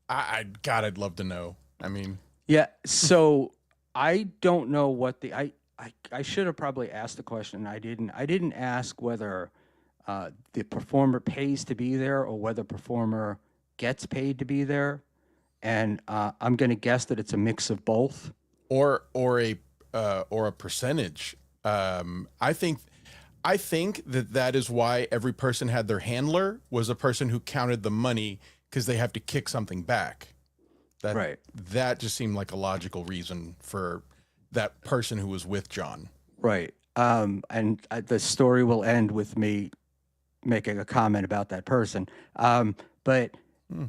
I'd love to know. I mean, Yeah. So I don't know what I should have probably asked the question. I didn't ask whether the performer pays to be there or whether performer gets paid to be there. And I'm going to guess that it's a mix of both. or a percentage. I think that is why every person had their handler was a person who counted the money because they have to kick something back. Right. That just seemed like a logical reason for that person who was with John. Right. And the story will end with me making a comment about that person. But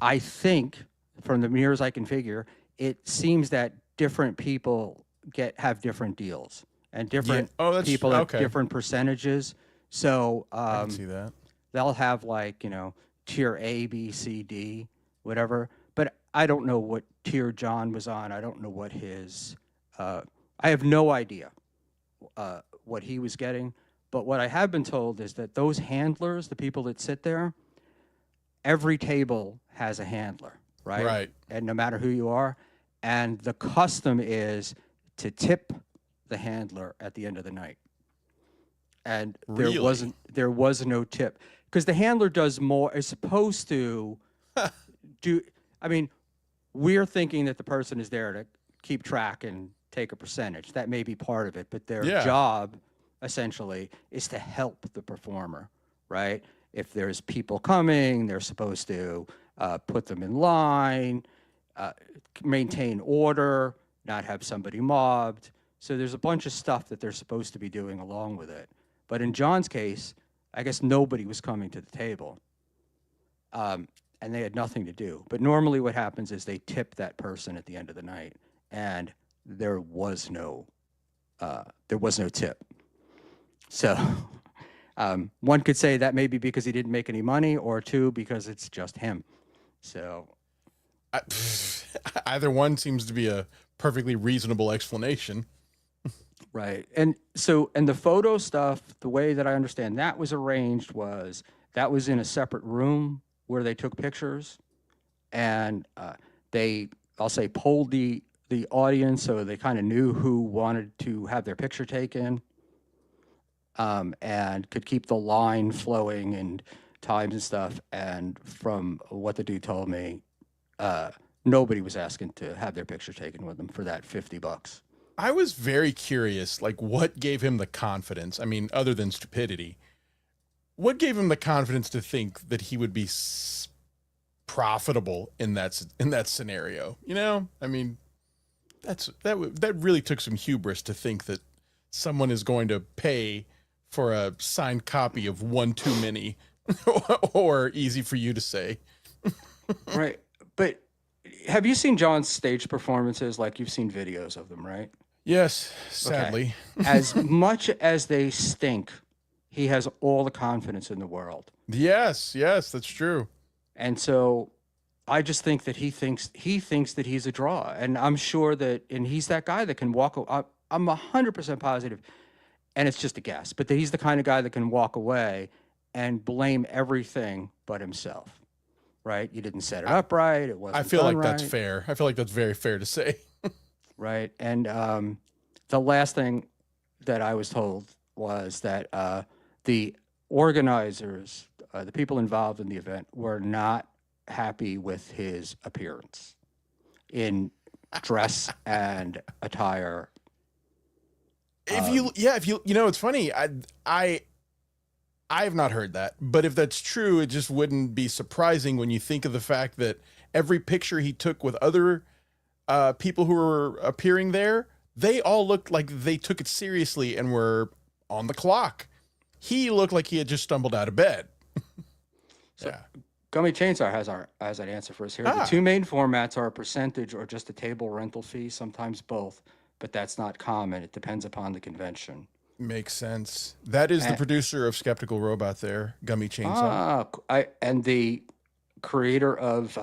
I think, from the nearest I can figure, it seems that different people have different deals and different people have different percentages. So I can see that. they'll have like, tier A, B, C, D, whatever. But I don't know what tier John was on. I don't know what his, I have no idea what he was getting. But what I have been told is that those handlers, the people that sit there, every table has a handler, right? Right. And no matter who you are. And the custom is to tip the handler at the end of the night. And there was no tip. Because the handler is supposed to we're thinking that the person is there to keep track and take a percentage. That may be part of it, but their job essentially is to help the performer, right? If there's people coming, they're supposed to put them in line, maintain order, not have somebody mobbed. So there's a bunch of stuff that they're supposed to be doing along with it. But in John's case, I guess nobody was coming to the table, and they had nothing to do. But normally what happens is they tip that person at the end of the night, and there was no tip. So one could say that maybe because he didn't make any money, or two, because it's just him. So either one seems to be a perfectly reasonable explanation. Right. And the photo stuff, the way that I understand that was arranged was that was in a separate room where they took pictures, and they, I'll say, polled the audience so they kind of knew who wanted to have their picture taken, and could keep the line flowing and times and stuff. And from what the dude told me, nobody was asking to have their picture taken with them for that $50. I was very curious, like, what gave him the confidence? I mean, other than stupidity, what gave him the confidence to think that he would be profitable in that scenario? I mean, that really took some hubris to think that someone is going to pay for a signed copy of One Too Many, or Easy for You to Say. Right. But have you seen John's stage performances? Like, you've seen videos of them, right? Yes, sadly. Okay. As much as they stink, he has all the confidence in the world. Yes, that's true. And so I just think that he thinks that he's a draw. And I'm sure and he's that guy that can walk up. I'm 100% positive, and it's just a guess, but that he's the kind of guy that can walk away and blame everything but himself. Right? You didn't set it up right. It wasn't. I feel like done that's right. fair. I feel like that's very fair to say. Right. And the last thing that I was told was that the organizers, the people involved in the event, were not happy with his appearance in dress and attire. It's funny. I have not heard that, but if that's true, it just wouldn't be surprising when you think of the fact that every picture he took with other people who were appearing there, they all looked like they took it seriously and were on the clock. He looked like he had just stumbled out of bed. Gummy Chainsaw has an answer for us here. The two main formats are a percentage or just a table rental fee, sometimes both, but that's not common. It depends upon the convention. Makes sense. That is the producer of Skeptical Robot there, Gummy Chainsaw. And the creator of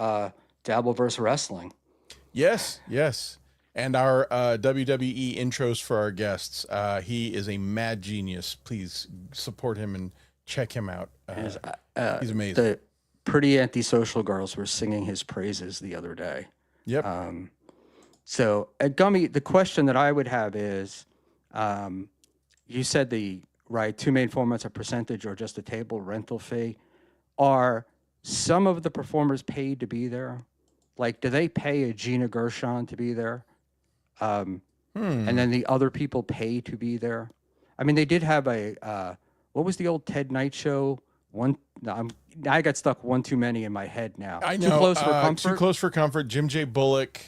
Dabbleverse Wrestling. Yes, yes. And our WWE intros for our guests. He is a mad genius. Please support him and check him out. He's amazing. The Pretty Antisocial Girls were singing his praises the other day. Yep. So, Gummy, the question that I would have is, you said two main formats, a percentage or just a table rental fee. Are some of the performers paid to be there? Like, do they pay a Gina Gershon to be there? And then the other people pay to be there? I mean, they did have what was the old Ted Knight show? I got stuck one too many in my head now. I know. Too Close for Comfort? Too Close for Comfort. Jim J. Bullock,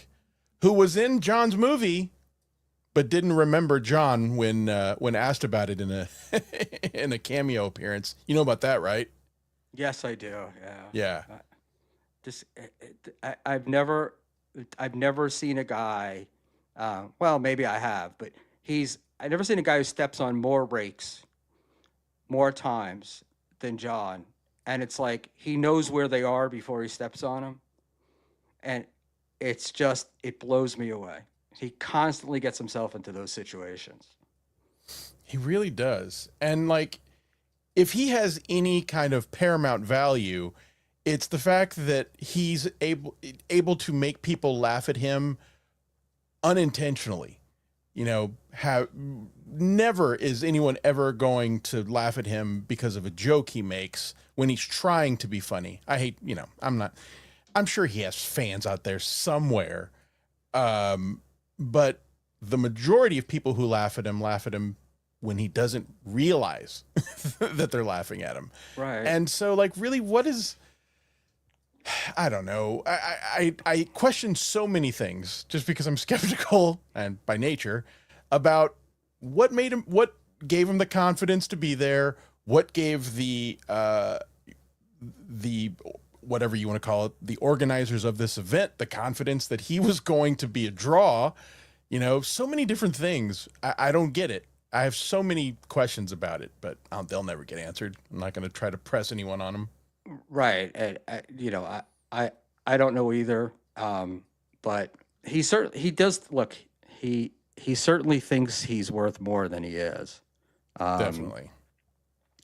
who was in John's movie, but didn't remember John when asked about it in a in a cameo appearance. You know about that, right? Yes, I do. Yeah. I've never seen a guy. Well, maybe I have, but I've never seen a guy who steps on more rakes, more times than John, and it's like he knows where they are before he steps on them, and it blows me away. He constantly gets himself into those situations. He really does. And like, if he has any kind of paramount value, it's the fact that he's able to make people laugh at him unintentionally. You know, never is anyone ever going to laugh at him because of a joke he makes when he's trying to be funny. I'm sure he has fans out there somewhere. But the majority of people who laugh at him when he doesn't realize that they're laughing at him. Right. And so, like, really, I don't know. I question so many things just because I'm skeptical and by nature about what gave him the confidence to be there, what gave the whatever you want to call it, the organizers of this event, the confidence that he was going to be a draw. You know, so many different things. I don't get it. I have so many questions about it, but they'll never get answered. I'm not going to try to press anyone on them. Right. And, I don't know either. But he does look, he certainly thinks he's worth more than he is. Definitely.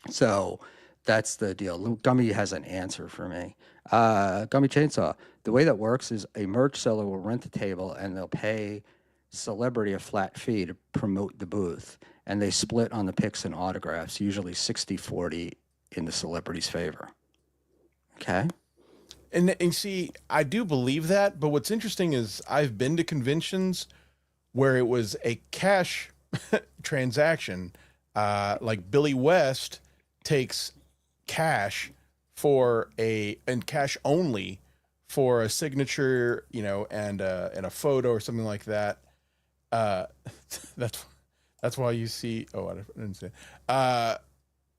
So that's the deal. Gummy has an answer for me. Gummy Chainsaw. The way that works is a merch seller will rent a table and they'll pay celebrity a flat fee to promote the booth. And they split on the pics and autographs, usually 60-40 in the celebrity's favor. Okay. And see, I do believe that, but what's interesting is I've been to conventions where it was a cash transaction. Like Billy West takes cash and cash only for a signature, and a photo or something like that. That's why you see. Oh, I didn't say.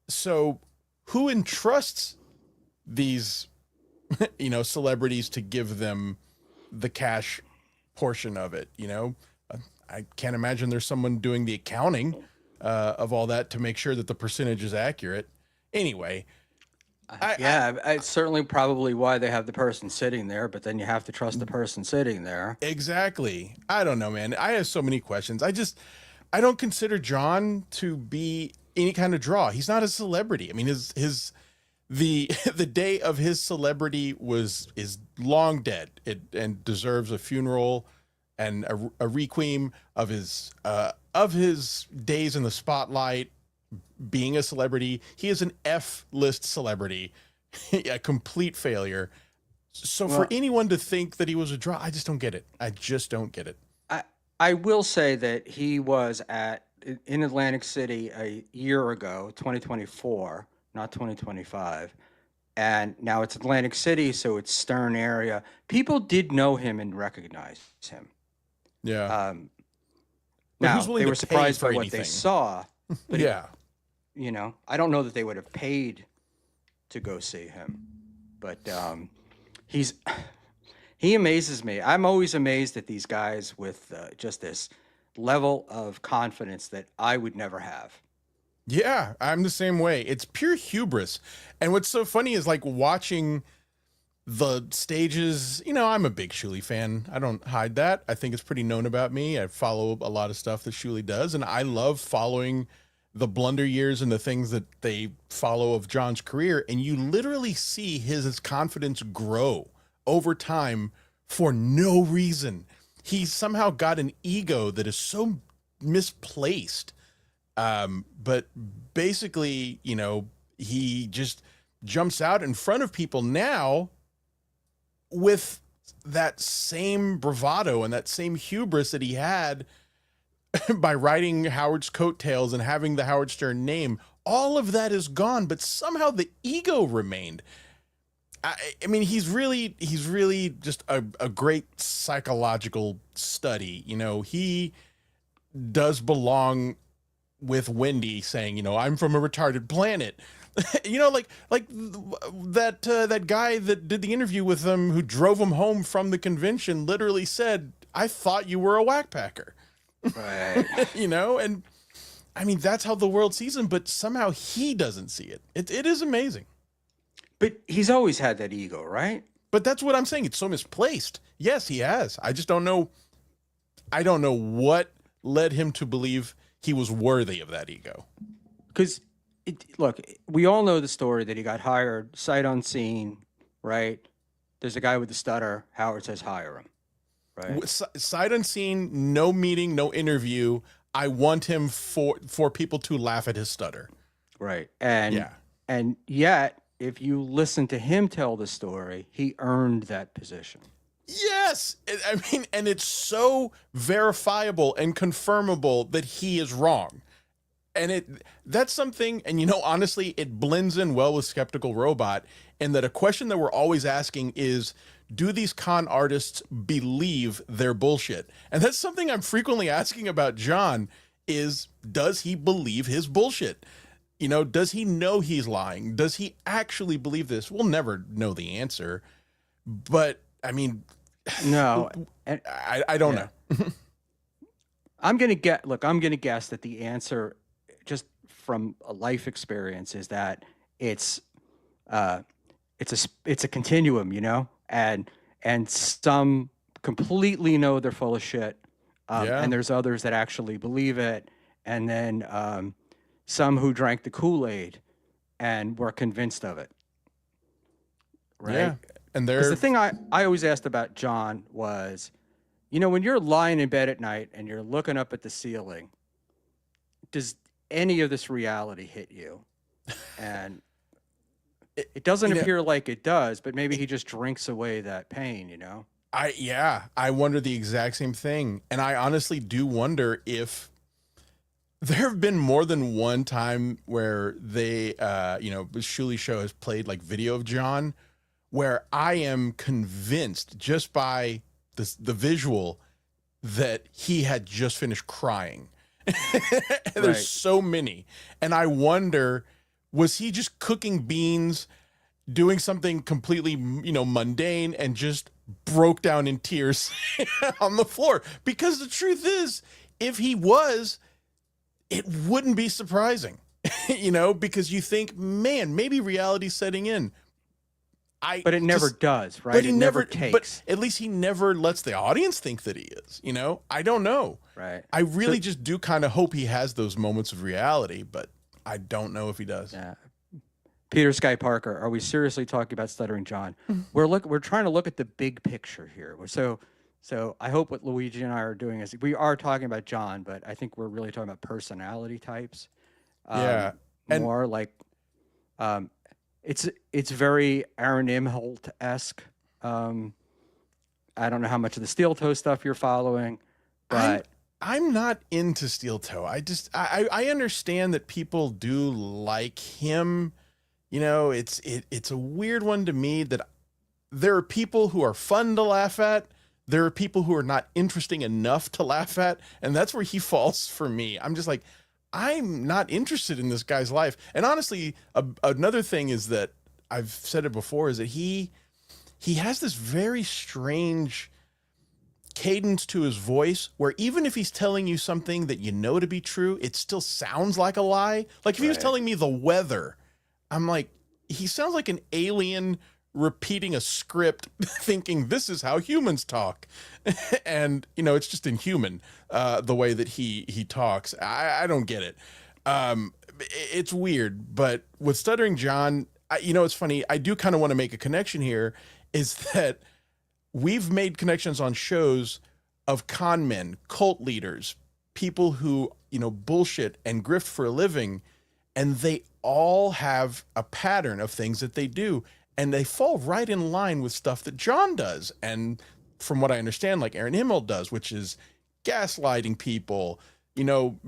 So who entrusts these, celebrities to give them the cash portion of it? I can't imagine there's someone doing the accounting of all that to make sure that the percentage is accurate. Anyway. It's certainly probably why they have the person sitting there, but then you have to trust the person sitting there. Exactly. I don't know, man. I have so many questions. I don't consider John to be any kind of draw. He's not a celebrity. I mean, the day of his celebrity is long dead. And deserves a funeral and a requiem of his days in the spotlight. Being a celebrity, he is an F-list celebrity, a complete failure. So for anyone to think that he was a draw, I just don't get it. I will say that he was in Atlantic City a year ago, 2024, not 2025. And now it's Atlantic City, so it's Stern area. People did know him and recognize him. Yeah. Now, they were surprised by what they saw. But yeah. I don't know that they would have paid to go see him. But he amazes me. I'm always amazed at these guys with just this level of confidence that I would never have. Yeah, I'm the same way. It's pure hubris. And what's so funny is like watching the stages. I'm a big Schmuel fan. I don't hide that. I think it's pretty known about me. I follow a lot of stuff that Schmuel does, and I love following the blunder years and the things that they follow of John's career. And you literally see his confidence grow over time for no reason. He somehow got an ego that is so misplaced. But basically, he just jumps out in front of people now with that same bravado and that same hubris that he had by riding Howard's coattails and having the Howard Stern name. All of that is gone, but somehow the ego remained. I mean, he's really just a great psychological study. He does belong with Wendy saying, I'm from a retarded planet. like that guy that did the interview with him who drove him home from the convention literally said, I thought you were a whackpacker. Right. And I mean, that's how the world sees him, but somehow he doesn't see it. It is amazing. But he's always had that ego, right? But that's what I'm saying. It's so misplaced. Yes, he has. I just don't know. I don't know what led him to believe he was worthy of that ego. Because, look, we all know the story that he got hired sight unseen, right? There's a guy with the stutter. Howard says, hire him, right? Sight unseen, no meeting, no interview. I want him for people to laugh at his stutter. Right. And yet, if you listen to him tell the story, he earned that position. Yes. I mean, and it's so verifiable and confirmable that he is wrong. And that's something, and honestly, it blends in well with Skeptical Robot, in that a question that we're always asking is, do these con artists believe their bullshit? And that's something I'm frequently asking about John is, does he believe his bullshit? Does he know he's lying? Does he actually believe this? We'll never know the answer, but I mean, no, and I don't know. I'm going to guess that the answer, just from a life experience, is that it's a continuum, and some completely know they're full of shit, and there's others that actually believe it, and then some who drank the Kool-Aid and were convinced of it. Right. Yeah. And because the thing I always asked about John was, when you're lying in bed at night and you're looking up at the ceiling, does any of this reality hit you? And it doesn't appear like it does, but maybe he just drinks away that pain, I wonder the exact same thing. And I honestly do wonder if there have been more than one time where they, Schmuel Show has played like video of John, where I am convinced just by the visual that he had just finished crying. There's so many. And I wonder, was he just cooking beans, doing something completely, mundane, and just broke down in tears on the floor? Because the truth is, if he was, it wouldn't be surprising, because you think, man, maybe reality's setting in. But it never does, right? But he never takes. But at least he never lets the audience think that he is. I don't know. Right. I really just do kind of hope he has those moments of reality, but I don't know if he does. Yeah. Peter Sky Parker, are we seriously talking about Stuttering John? We're trying to look at the big picture here. So I hope what Luigi and I are doing is we are talking about John, but I think we're really talking about personality types. And more like, it's very Aaron Imholt-esque. I don't know how much of the steel toe stuff you're following, but I'm not into steel toe. I understand that people do like him. It's a weird one to me that there are people who are fun to laugh at. There are people who are not interesting enough to laugh at. And that's where he falls for me. I'm just like, I'm not interested in this guy's life. And honestly, another thing is that I've said it before is that he has this very strange cadence to his voice where even if he's telling you something that you know to be true, it still sounds like a lie. Like if he was telling me the weather, I'm like, he sounds like an alien repeating a script thinking this is how humans talk. And, you know, it's just inhuman, the way that he talks. I don't get it. It's weird, but with Stuttering John, you know, it's funny. I do kind of want to make a connection here is that we've made connections on shows of con men, cult leaders, people who, you know, bullshit and grift for a living, and they all have a pattern of things that they do, and they fall right in line with stuff that John does. And from what I understand, like Aaron Himmel does, which is gaslighting people, you know,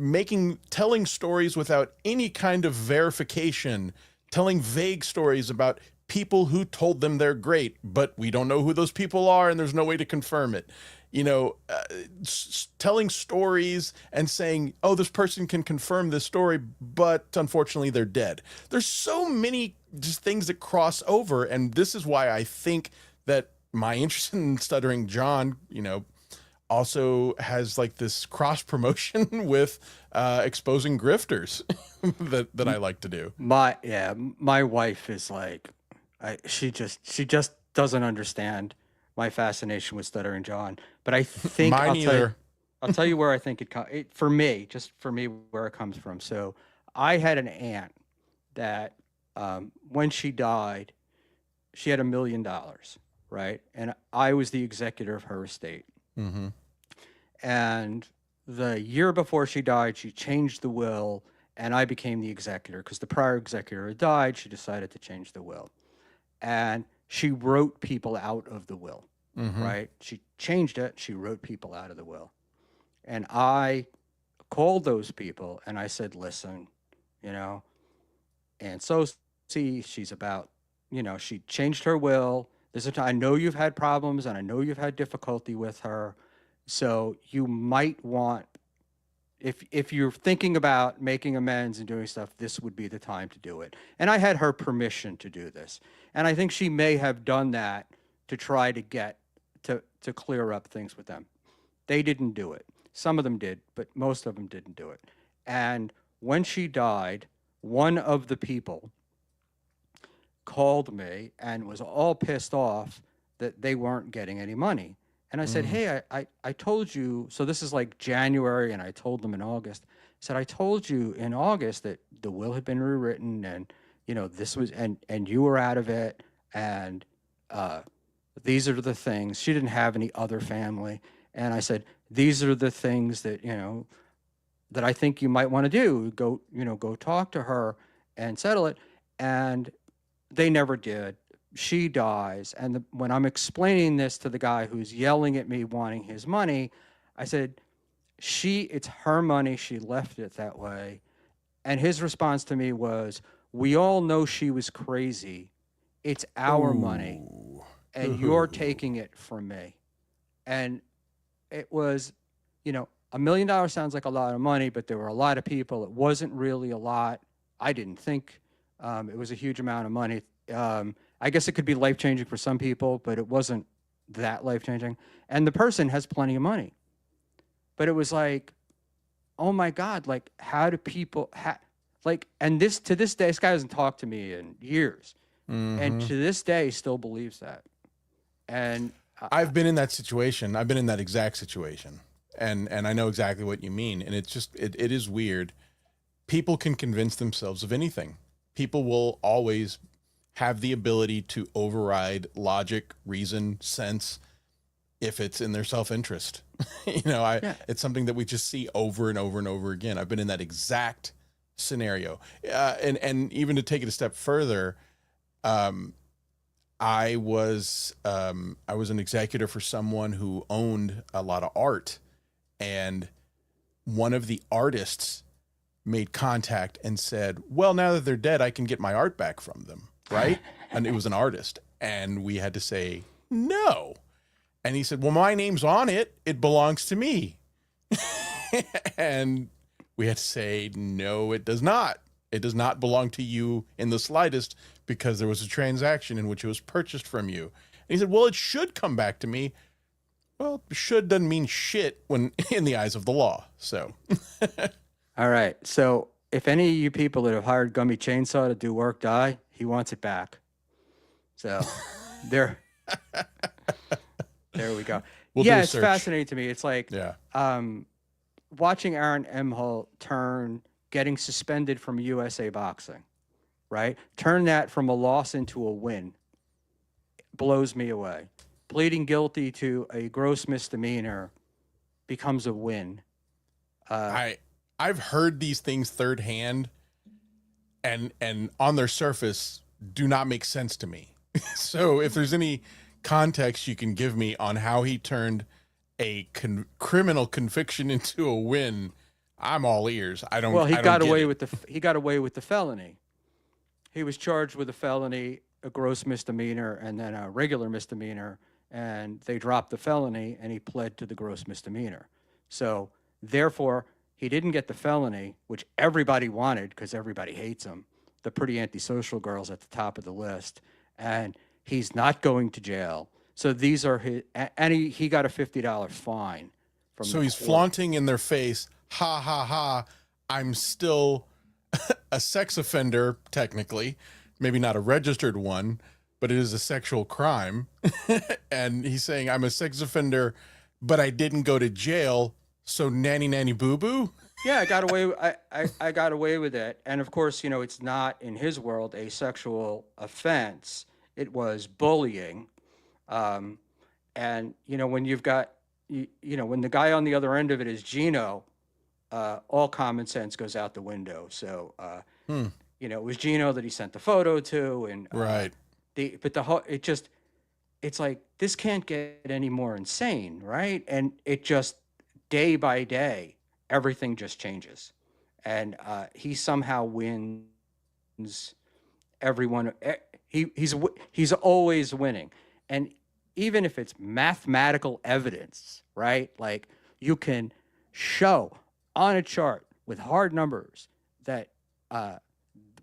telling stories without any kind of verification, telling vague stories about people who told them they're great, but we don't know who those people are and there's no way to confirm it. You know, telling stories and saying, oh, this person can confirm this story, but unfortunately they're dead. There's so many just things that cross over. And this is why I think that my interest in Stuttering John, you know, also has like this cross promotion with exposing grifters that I like to do. My wife is like, she just doesn't understand my fascination with Stuttering John. But I think I'll tell you where I think for me where it comes from. So I had an aunt that when she died, she had $1 million, right? And I was the executor of her estate. Mm-hmm. And the year before she died, she changed the will, and I became the executor because the prior executor had died. She decided to change the will, and she wrote people out of the will. Mm-hmm. Right? She changed it. She wrote people out of the will, and I called those people and I said, "Listen, you know, and so she's about, you know, she changed her will. I know you've had problems and I know you've had difficulty with her. So you might want, if you're thinking about making amends and doing stuff, this would be the time to do it." And I had her permission to do this. And I think she may have done that to try to get to clear up things with them. They didn't do it. Some of them did, but most of them didn't do it. And when she died, one of the people called me and was all pissed off that they weren't getting any money. And I said, hey, I told you, so this is like January, and I told them in August. I said, I told you in August that the will had been rewritten, and, you know, this was, and you were out of it, and these are the things. She didn't have any other family. And I said, these are the things that, you know, that I think you might want to do. Go talk to her and settle it. And they never did. She dies. And when I'm explaining this to the guy who's yelling at me wanting his money, I said, it's her money. She left it that way. And his response to me was, we all know she was crazy. It's our money. And you're taking it from me. And it was, you know, $1 million sounds like a lot of money, but there were a lot of people. It wasn't really a lot. I didn't think it was a huge amount of money. I guess it could be life-changing for some people, but it wasn't that life-changing. And the person has plenty of money. But it was like, oh my God, like, how do people, and to this day, this guy hasn't talked to me in years. Mm-hmm. And to this day, still believes that. And I've been in that situation. I've been in that exact situation. And I know exactly what you mean. And it's just, it is weird. People can convince themselves of anything. People will always have the ability to override logic, reason, sense, if it's in their self-interest. It's something that we just see over and over and over again. I've been in that exact scenario. And even to take it a step further, I was an executor for someone who owned a lot of art, and one of the artists made contact and said, well, now that they're dead, I can get my art back from them. Right. And it was an artist, and we had to say no. And he said, well, my name's on it. It belongs to me. And we had to say, no, it does not. It does not belong to you in the slightest, because there was a transaction in which it was purchased from you. And he said, well, it should come back to me. Well, should doesn't mean shit when in the eyes of the law. So, All right. So if any of you people that have hired Gummy Chainsaw to do work die, he wants it back. So there we go. We'll do yeah, a it's search. fascinating to me. It's like Yeah. Watching Aaron Emholt getting suspended from USA Boxing, right? Turn that from a loss into a win. Blows me away. Pleading guilty to a gross misdemeanor becomes a win. I've heard these things third hand, and on their surface do not make sense to me. So if there's any context you can give me on how he turned a criminal conviction into a win, I'm all ears. I don't. Well, he I don't got get away it. with the felony. He was charged with a felony, a gross misdemeanor, and then a regular misdemeanor, and they dropped the felony, and he pled to the gross misdemeanor. So therefore, he didn't get the felony, which everybody wanted because everybody hates him. The pretty antisocial girls at the top of the list, and he's not going to jail. So these are his, and he got a $50 fine from. So he's flaunting in their face, ha ha ha, I'm still a sex offender, technically, maybe not a registered one, but it is a sexual crime. And he's saying, I'm a sex offender, but I didn't go to jail. So nanny nanny boo boo. Yeah, I got away. I got away with it, and of course, it's not in his world a sexual offense. It was bullying, and when you've got, when the guy on the other end of it is Gino, all common sense goes out the window. So, it was Gino that he sent the photo to, and Right. it's like this can't get any more insane, right? And it just day by day, everything just changes, and he somehow wins. Everyone, he's always winning, and even if it's mathematical evidence, right? Like you can show on a chart with hard numbers that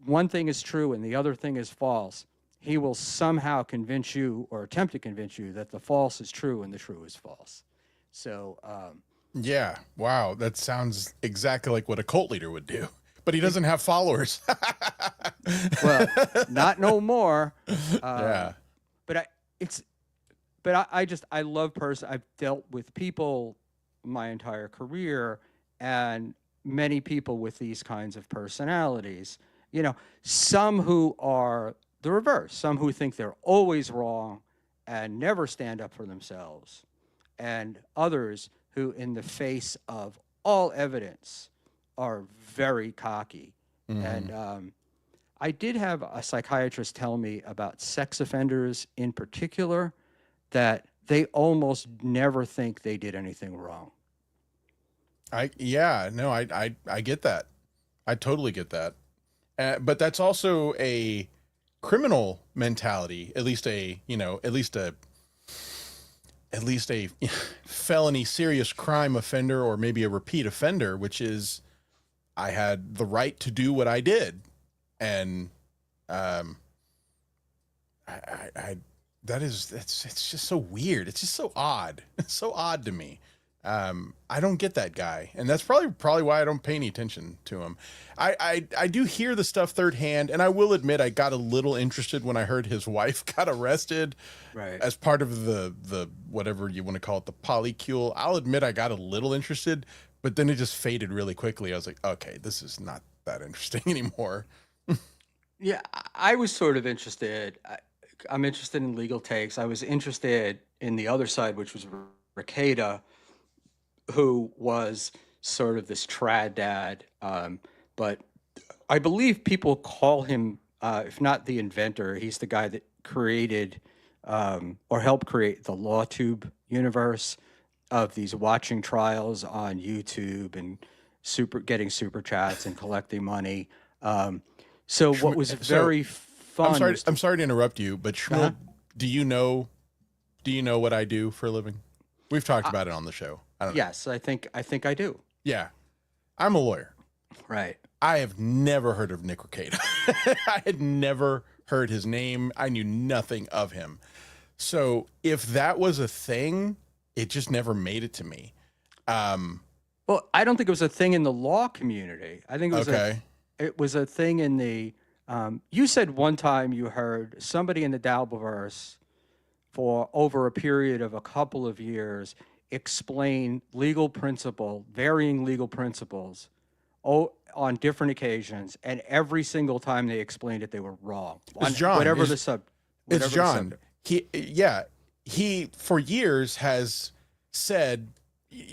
one thing is true and the other thing is false. He will somehow convince you or attempt to convince you that the false is true and the true is false. So. Yeah. Wow. That sounds exactly like what a cult leader would do, but he doesn't have followers. Well, not no more. Yeah. But I love I've dealt with people my entire career, and many people with these kinds of personalities, some who are the reverse, some who think they're always wrong and never stand up for themselves, and others who, in the face of all evidence, are very cocky. Mm-hmm. And I did have a psychiatrist tell me about sex offenders in particular, that they almost never think they did anything wrong. I get that. I totally get that. But that's also a criminal mentality, at least a felony serious crime offender, or maybe a repeat offender, which is I had the right to do what I did. And it's just so weird. It's just so odd. It's so odd to me. I don't get that guy, and that's probably why I don't pay any attention to him. I do hear the stuff third hand, and I will admit I got a little interested when I heard his wife got arrested, right, as part of the whatever you want to call it, the polycule. I'll admit I got a little interested, but then it just faded really quickly. I was like, okay, this is not that interesting anymore. Yeah, I was sort of interested. I'm interested in legal takes. I was interested in the other side, which was Rekieta, who was sort of this trad dad. But I believe people call him, if not the inventor, he's the guy that created or helped create the LawTube universe of these watching trials on YouTube and getting super chats and collecting money. So what was very fun. I'm sorry to interrupt you, but Schmuel, do you know what I do for a living? We've talked about it on the show. I don't know. Yes, I think I do. Yeah. I'm a lawyer. Right. I have never heard of Nick Rekieta. I had never heard his name. I knew nothing of him. So if that was a thing, it just never made it to me. Well, I don't think it was a thing in the law community. I think it was a thing in the. You said one time you heard somebody in the Dalberverse for over a period of a couple of years explain varying legal principles, on different occasions, and every single time they explained it, they were wrong. It's John. Whatever the subject. It's John. He for years has said,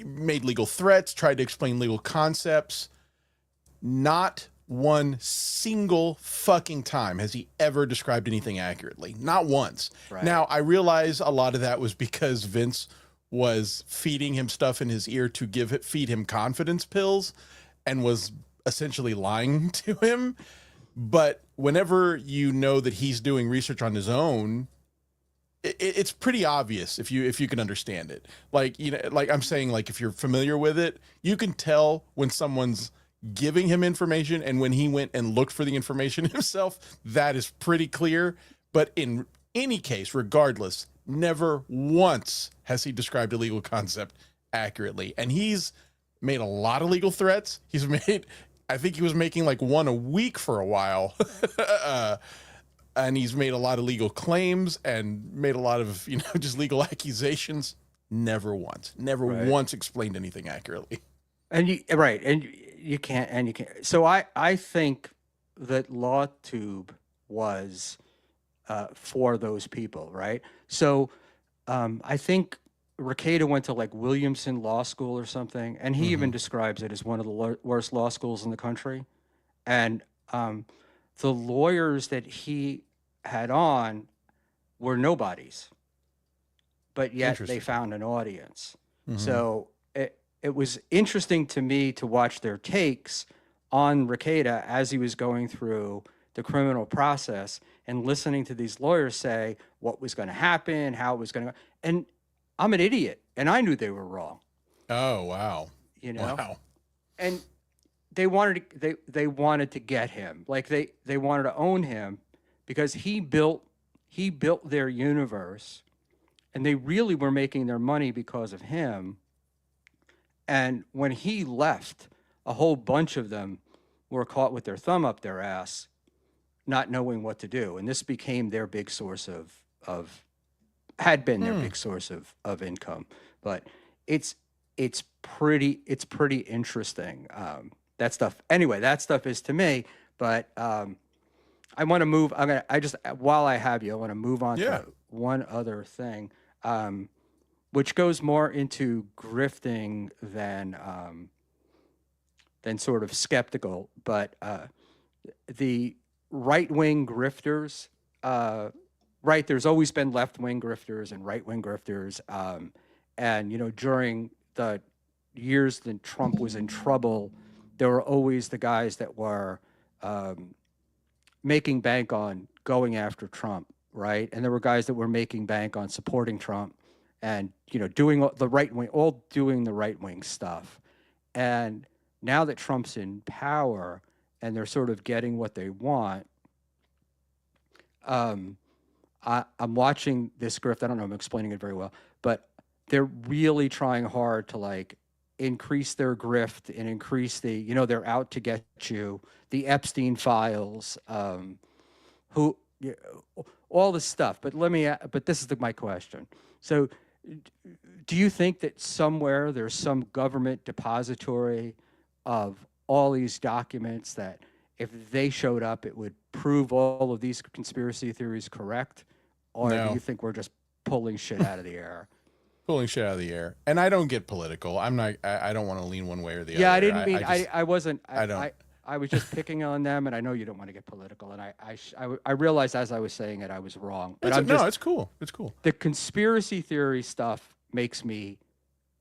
made legal threats, tried to explain legal concepts. Not one single fucking time has he ever described anything accurately. Not once. Right. Now, I realize a lot of that was because Vince was feeding him stuff in his ear to feed him confidence pills and was essentially lying to him. But whenever you know that he's doing research on his own, it's pretty obvious if you can understand it. Like, you know, like I'm saying, like if you're familiar with it, you can tell when someone's giving him information and when he went and looked for the information himself. That is pretty clear. But in any case, regardless, never once has he described a legal concept accurately. And he's made a lot of legal threats. I think he was making like one a week for a while. And he's made a lot of legal claims and made a lot of, you know, just legal accusations. Never once explained anything accurately. And you can't. So I think that LawTube was for those people, right? So I think Rekieta went to like Williamson Law School or something, and he even describes it as one of the worst law schools in the country. And the lawyers that he had on were nobodies, but yet they found an audience. So it was interesting to me to watch their takes on Rekieta as he was going through the criminal process and listening to these lawyers say what was going to happen, how it was going to, and I'm an idiot and I knew they were wrong. Oh, wow. You know, wow. And they wanted to get him. Like they wanted to own him because he built their universe, and they really were making their money because of him. And when he left, a whole bunch of them were caught with their thumb up their ass, not knowing what to do. And this became their big source had been their big source of income. But it's pretty interesting. That stuff. Anyway, that stuff is to me, but I want to move. While I have you, I want to move on to one other thing, which goes more into grifting than sort of skeptical. But the right-wing grifters, right? There's always been left-wing grifters and right-wing grifters, and you know, during the years that Trump was in trouble, there were always the guys that were making bank on going after Trump, right? And there were guys that were making bank on supporting Trump and, you know, doing the right wing stuff. And now that Trump's in power and they're sort of getting what they want, I'm watching this grift. I don't know if I'm explaining it very well, but they're really trying hard to like increase their grift and increase the, you know, they're out to get you, the Epstein files, all this stuff. But this is my question. So do you think that somewhere there's some government depository of all these documents that if they showed up, it would prove all of these conspiracy theories correct? Or do you think we're just pulling shit out of the air? Pulling shit out of the air. And I don't get political. I don't want to lean one way or the other. Yeah, I didn't mean, I wasn't, don't. I was just picking on them, and I know you don't want to get political. And I realized as I was saying it, I was wrong. But it's cool. It's cool. The conspiracy theory stuff makes me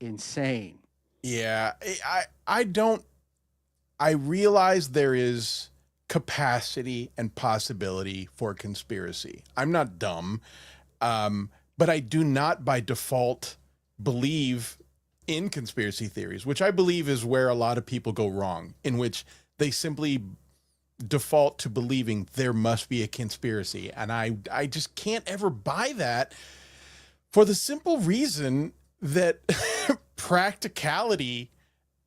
insane. Yeah, I realize there is capacity and possibility for conspiracy. I'm not dumb. But I do not by default believe in conspiracy theories, which I believe is where a lot of people go wrong, in which they simply default to believing there must be a conspiracy. And I just can't ever buy that for the simple reason that practicality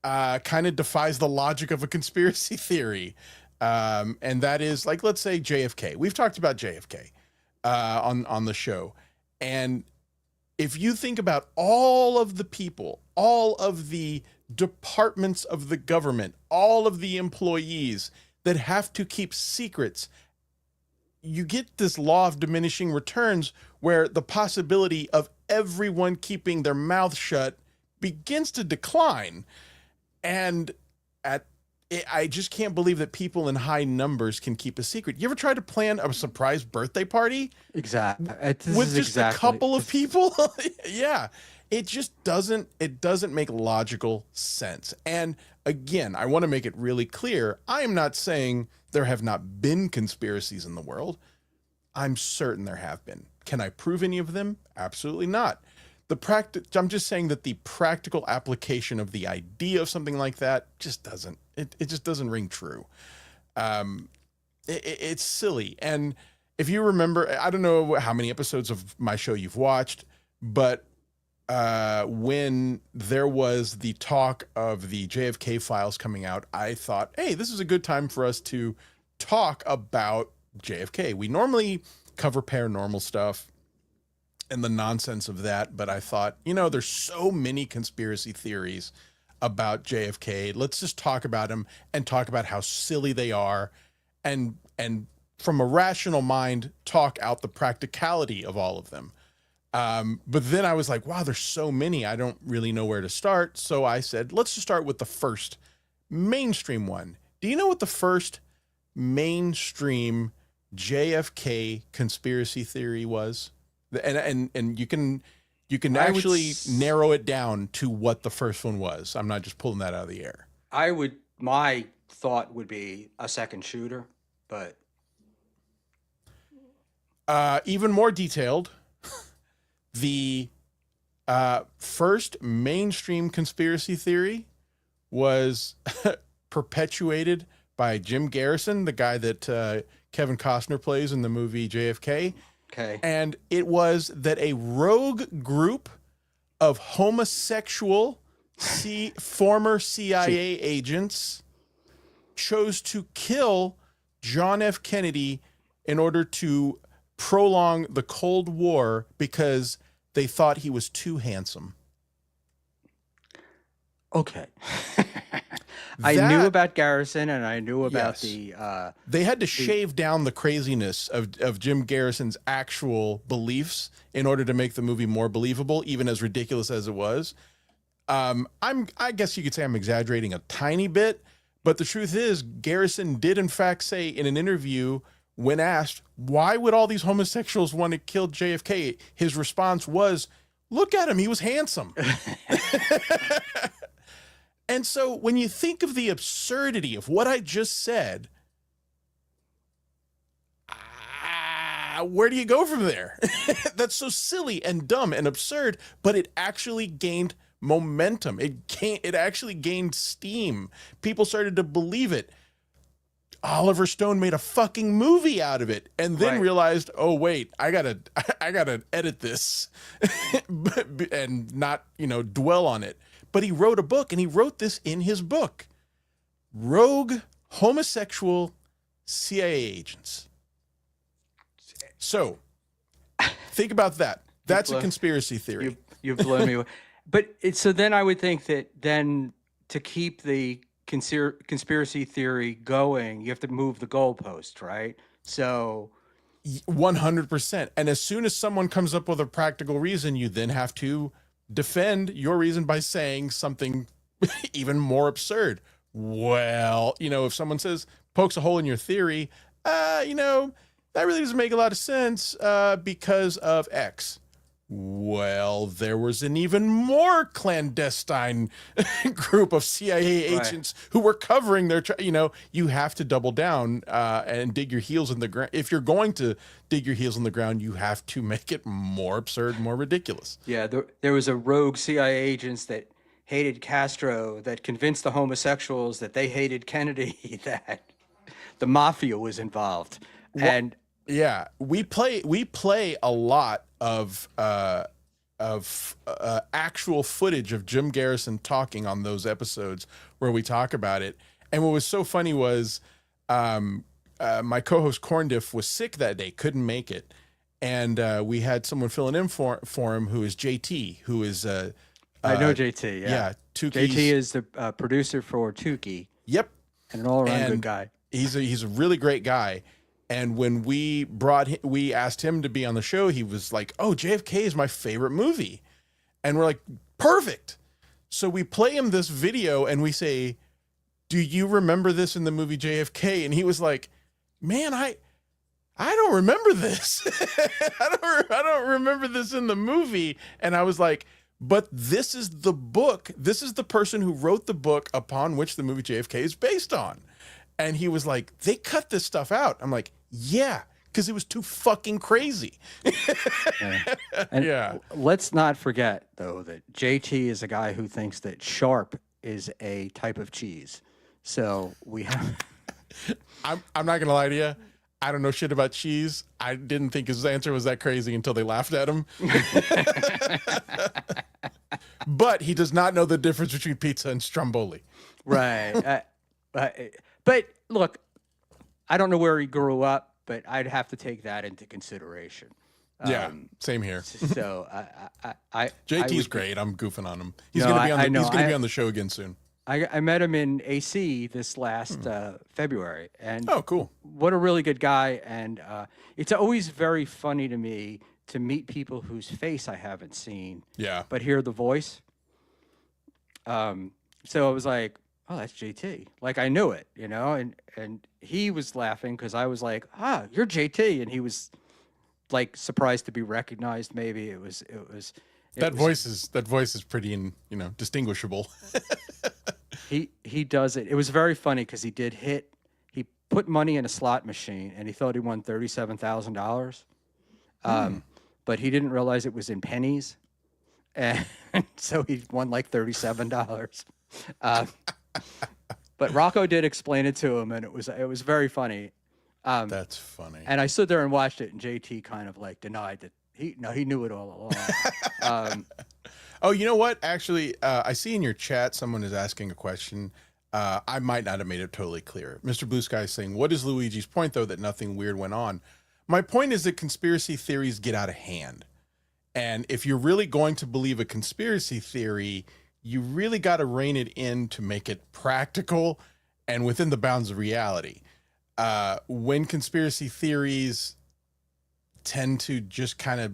kind of defies the logic of a conspiracy theory. And that is, like, let's say JFK. We've talked about JFK on the show. And if you think about all of the people, all of the departments of the government, all of the employees that have to keep secrets, you get this law of diminishing returns where the possibility of everyone keeping their mouth shut begins to decline. And I just can't believe that people in high numbers can keep a secret. You ever tried to plan a surprise birthday party? Exactly. With just a couple of people? Yeah. It just doesn't make logical sense. And again, I want to make it really clear. I am not saying there have not been conspiracies in the world. I'm certain there have been. Can I prove any of them? Absolutely not. I'm just saying that the practical application of the idea of something like that just doesn't, it just doesn't ring true. It's silly. And if you remember, I don't know how many episodes of my show you've watched, but when there was the talk of the JFK files coming out, I thought, hey, this is a good time for us to talk about JFK. We normally cover paranormal stuff and the nonsense of that, but I thought, there's so many conspiracy theories about JFK. Let's just talk about them and talk about how silly they are, and from a rational mind, talk out the practicality of all of them. But then I was like, wow, there's so many. I don't really know where to start. So I said, let's just start with the first mainstream one. Do you know what the first mainstream JFK conspiracy theory was? And you can actually narrow it down to what the first one was. I'm not just pulling that out of the air. My thought would be a second shooter, but even more detailed, the first mainstream conspiracy theory was perpetuated by Jim Garrison, the guy that Kevin Costner plays in the movie JFK. Okay. And it was that a rogue group of homosexual former CIA agents chose to kill John F. Kennedy in order to prolong the Cold War because they thought he was too handsome. Okay. I knew about Garrison, and I knew about they had to shave down the craziness of Jim Garrison's actual beliefs in order to make the movie more believable, even as ridiculous as it was. I guess you could say I'm exaggerating a tiny bit, but the truth is Garrison did in fact say in an interview, when asked, why would all these homosexuals want to kill JFK? His response was, look at him. He was handsome. And so when you think of the absurdity of what I just said, where do you go from there? That's so silly and dumb and absurd, but it actually gained momentum. It actually gained steam. People started to believe it. Oliver Stone made a fucking movie out of it and then realized, oh wait, I gotta edit this and not, dwell on it. But he wrote a book, and he wrote this in his book. Rogue homosexual CIA agents. So think about that. That's a conspiracy theory. You've blown me away. But so then I would think that then to keep the conspiracy theory going, you have to move the goalpost, right? So 100%. And as soon as someone comes up with a practical reason, you then have to defend your reason by saying something even more absurd. Well, if someone pokes a hole in your theory, that really doesn't make a lot of sense because of X. Well, there was an even more clandestine group of CIA agents who were covering their, you have to double down and dig your heels in the ground. If you're going to dig your heels in the ground, you have to make it more absurd, more ridiculous. Yeah, there was a rogue CIA agents that hated Castro that convinced the homosexuals that they hated Kennedy, that the mafia was involved. And yeah, we play a lot of actual footage of Jim Garrison talking on those episodes where we talk about it. And what was so funny was my co-host Corndiff was sick that day, couldn't make it. And we had someone filling in for him who is JT, who is I know JT. yeah, JT is the producer for Tukey. Yep, and an all-around good guy. He's a really great guy. And when we asked him to be on the show, he was like, "Oh, JFK is my favorite movie," and we're like, "Perfect." So we play him this video and we say, "Do you remember this in the movie JFK?" And he was like, "Man, I don't remember this. I don't remember this in the movie." And I was like, "But this is the book. This is the person who wrote the book upon which the movie JFK is based on." And he was like, "They cut this stuff out." I'm like, "Yeah, because it was too fucking crazy." And let's not forget, though, that JT is a guy who thinks that sharp is a type of cheese. So we have. I'm not gonna lie to you. I don't know shit about cheese. I didn't think his answer was that crazy until they laughed at him. But he does not know the difference between pizza and stromboli. Right. But look, I don't know where he grew up, but I'd have to take that into consideration. Yeah, same here. So JT's great. I'm goofing on him. He's gonna be on the show again soon. I met him in AC this last February, and oh, cool! What a really good guy. And it's always very funny to me to meet people whose face I haven't seen, but hear the voice. So I was like, "Oh, that's JT." Like I knew it, and he was laughing because I was like, "Ah, you're JT," and he was like surprised to be recognized. Maybe it was. That voice is pretty, distinguishable. He does it. It was very funny because he put money in a slot machine and he thought he won $37,000. But he didn't realize it was in pennies. And so he won like $37. But Rocco did explain it to him and it was very funny. That's funny. And I stood there and watched it and JT kind of like denied that he knew it all along. Oh, you know what? Actually, I see in your chat someone is asking a question. I might not have made it totally clear. Mr. Blue Sky is saying, "What is Luigi's point, though, that nothing weird went on?" My point is that conspiracy theories get out of hand. And if you're really going to believe a conspiracy theory, you really got to rein it in to make it practical and within the bounds of reality. When conspiracy theories tend to just kind of...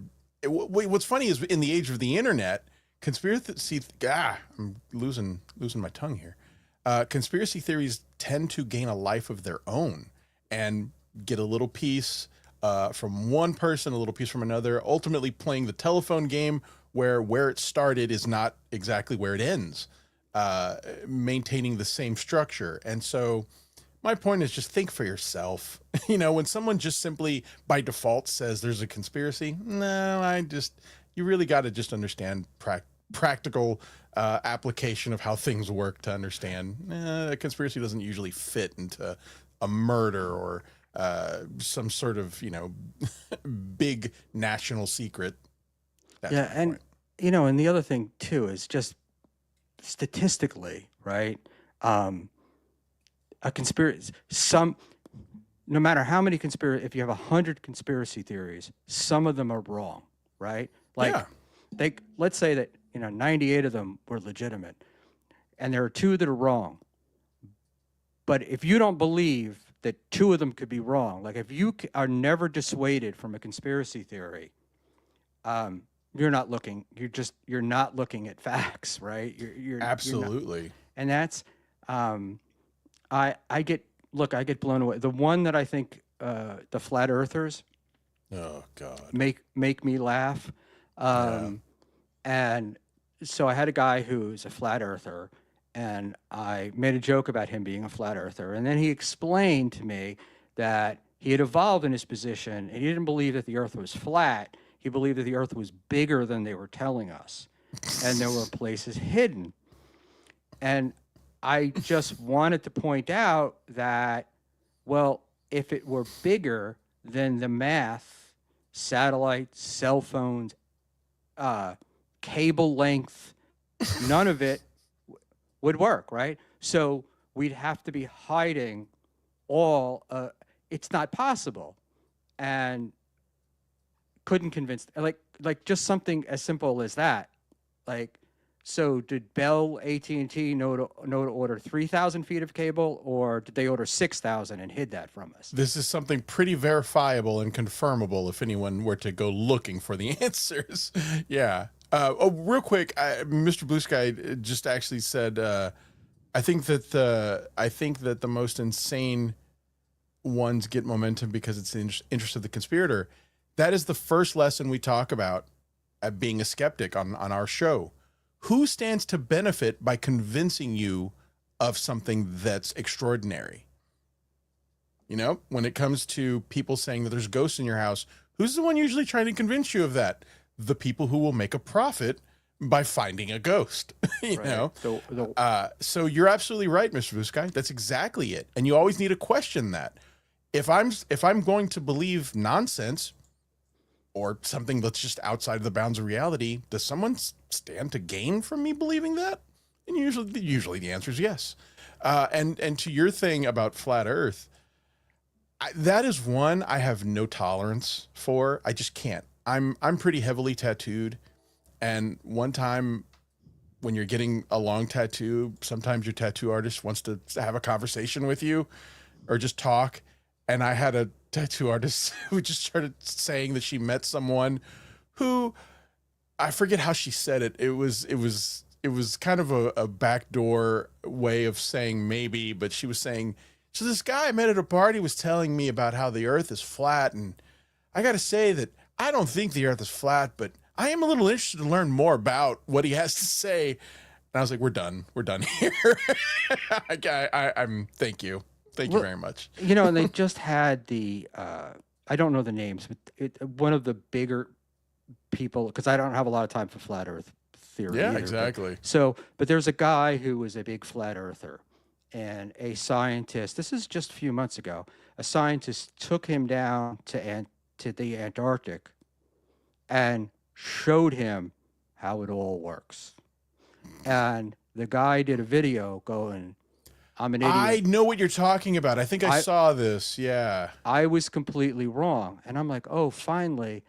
What's funny is in the age of the internet, I'm losing my tongue here. Conspiracy theories tend to gain a life of their own and get a little piece from one person, a little piece from another, ultimately playing the telephone game where it started is not exactly where it ends, maintaining the same structure. And so my point is just think for yourself. When someone just simply by default says there's a conspiracy, you really got to just understand practical application of how things work to understand a conspiracy doesn't usually fit into a murder or some sort of big national secret. And the other thing too is just statistically, right? A conspiracy, no matter how many if you have 100 conspiracy theories, some of them are wrong, right? Let's say that 98 of them were legitimate, and there are 2 that are wrong. But if you don't believe that 2 of them could be wrong, like if you are never dissuaded from a conspiracy theory, you're not looking. You're not looking at facts, right? You're absolutely. And that's I get blown away. The one that I think the flat earthers. Oh God. Make me laugh. And so I had a guy who's a flat earther, and I made a joke about him being a flat earther. And then he explained to me that he had evolved in his position, and he didn't believe that the earth was flat. He believed that the earth was bigger than they were telling us, and there were places hidden. And I just wanted to point out that, well, if it were bigger, then the math, satellites, cell phones, cable length, none of it would work, right? So we'd have to be hiding all. It's not possible, and couldn't convince like just something as simple as that. Like, so did Bell AT&T know to order 3,000 feet of cable, or did they order 6,000 and hid that from us? This is something pretty verifiable and confirmable if anyone were to go looking for the answers. Yeah. Real quick, Mr. Blue Sky just actually said, I think that the most insane ones get momentum because it's the interest of the conspirator. That is the first lesson we talk about at being a skeptic on our show. Who stands to benefit by convincing you of something that's extraordinary? You know, when it comes to people saying that there's ghosts in your house, who's the one usually trying to convince you of that? The people who will make a profit by finding a ghost, you know? So you're absolutely right, Mr. Blue Sky. That's exactly it. And you always need to question that. If I'm going to believe nonsense or something that's just outside of the bounds of reality, does someone stand to gain from me believing that? And usually the answer is yes. And to your thing about flat Earth, that is one I have no tolerance for. I just can't. I'm pretty heavily tattooed, and one time when you're getting a long tattoo, sometimes your tattoo artist wants to have a conversation with you or just talk. And I had a tattoo artist who just started saying that she met someone who, I forget how she said it. It was kind of a backdoor way of saying maybe, but she was saying, so this guy I met at a party was telling me about how the earth is flat. And I got to say that I don't think the earth is flat, but I am a little interested to learn more about what he has to say. And I was like, we're done here. I'm thank you. Thank you very much. You know, and they just had the, I don't know the names, but one of the bigger people, because I don't have a lot of time for flat earth theory. Yeah, either, exactly. But there's a guy who was a big flat earther, and a scientist, this is just a few months ago, a scientist took him down to the Antarctic and showed him how it all works. And the guy did a video going, I'm an idiot. I know what you're talking about. I think I saw this. Yeah. I was completely wrong. And I'm like, oh, finally.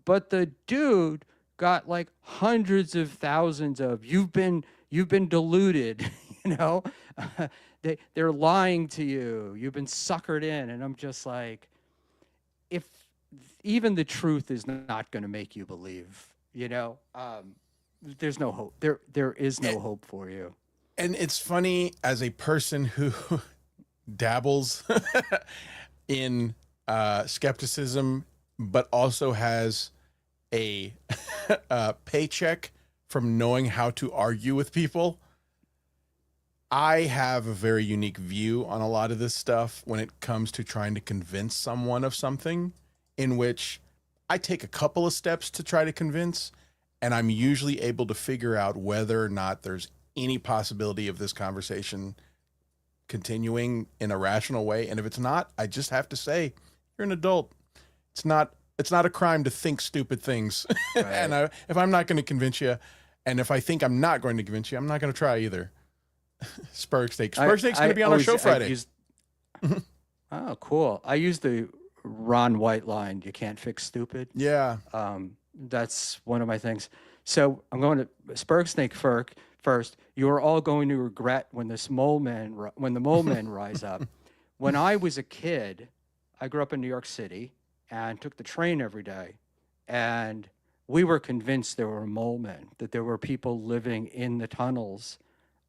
But the dude got like hundreds of thousands of, you've been deluded, you know? They're lying to you. You've been suckered in. And I'm just like, if even the truth is not going to make you believe, you know, there's no hope. There is no hope for you. And it's funny, as a person who dabbles in skepticism, but also has a paycheck from knowing how to argue with people, I have a very unique view on a lot of this stuff when it comes to trying to convince someone of something, in which I take a couple of steps to try to convince, and I'm usually able to figure out whether or not there's any possibility of this conversation continuing in a rational way. And if it's not, I just have to say, you're an adult. It's not a crime to think stupid things. Right. And if I'm not going to convince you, and if I think I'm not going to convince you, I'm not going to try either. Spurg Snake's going to be on our show Friday. Oh, cool. I use the Ron White line, you can't fix stupid. Yeah. That's one of my things. So I'm going to Spurg Snake first. You are all going to regret when the mole men rise up. When I was a kid, I grew up in New York City and took the train every day. And we were convinced there were mole men, that there were people living in the tunnels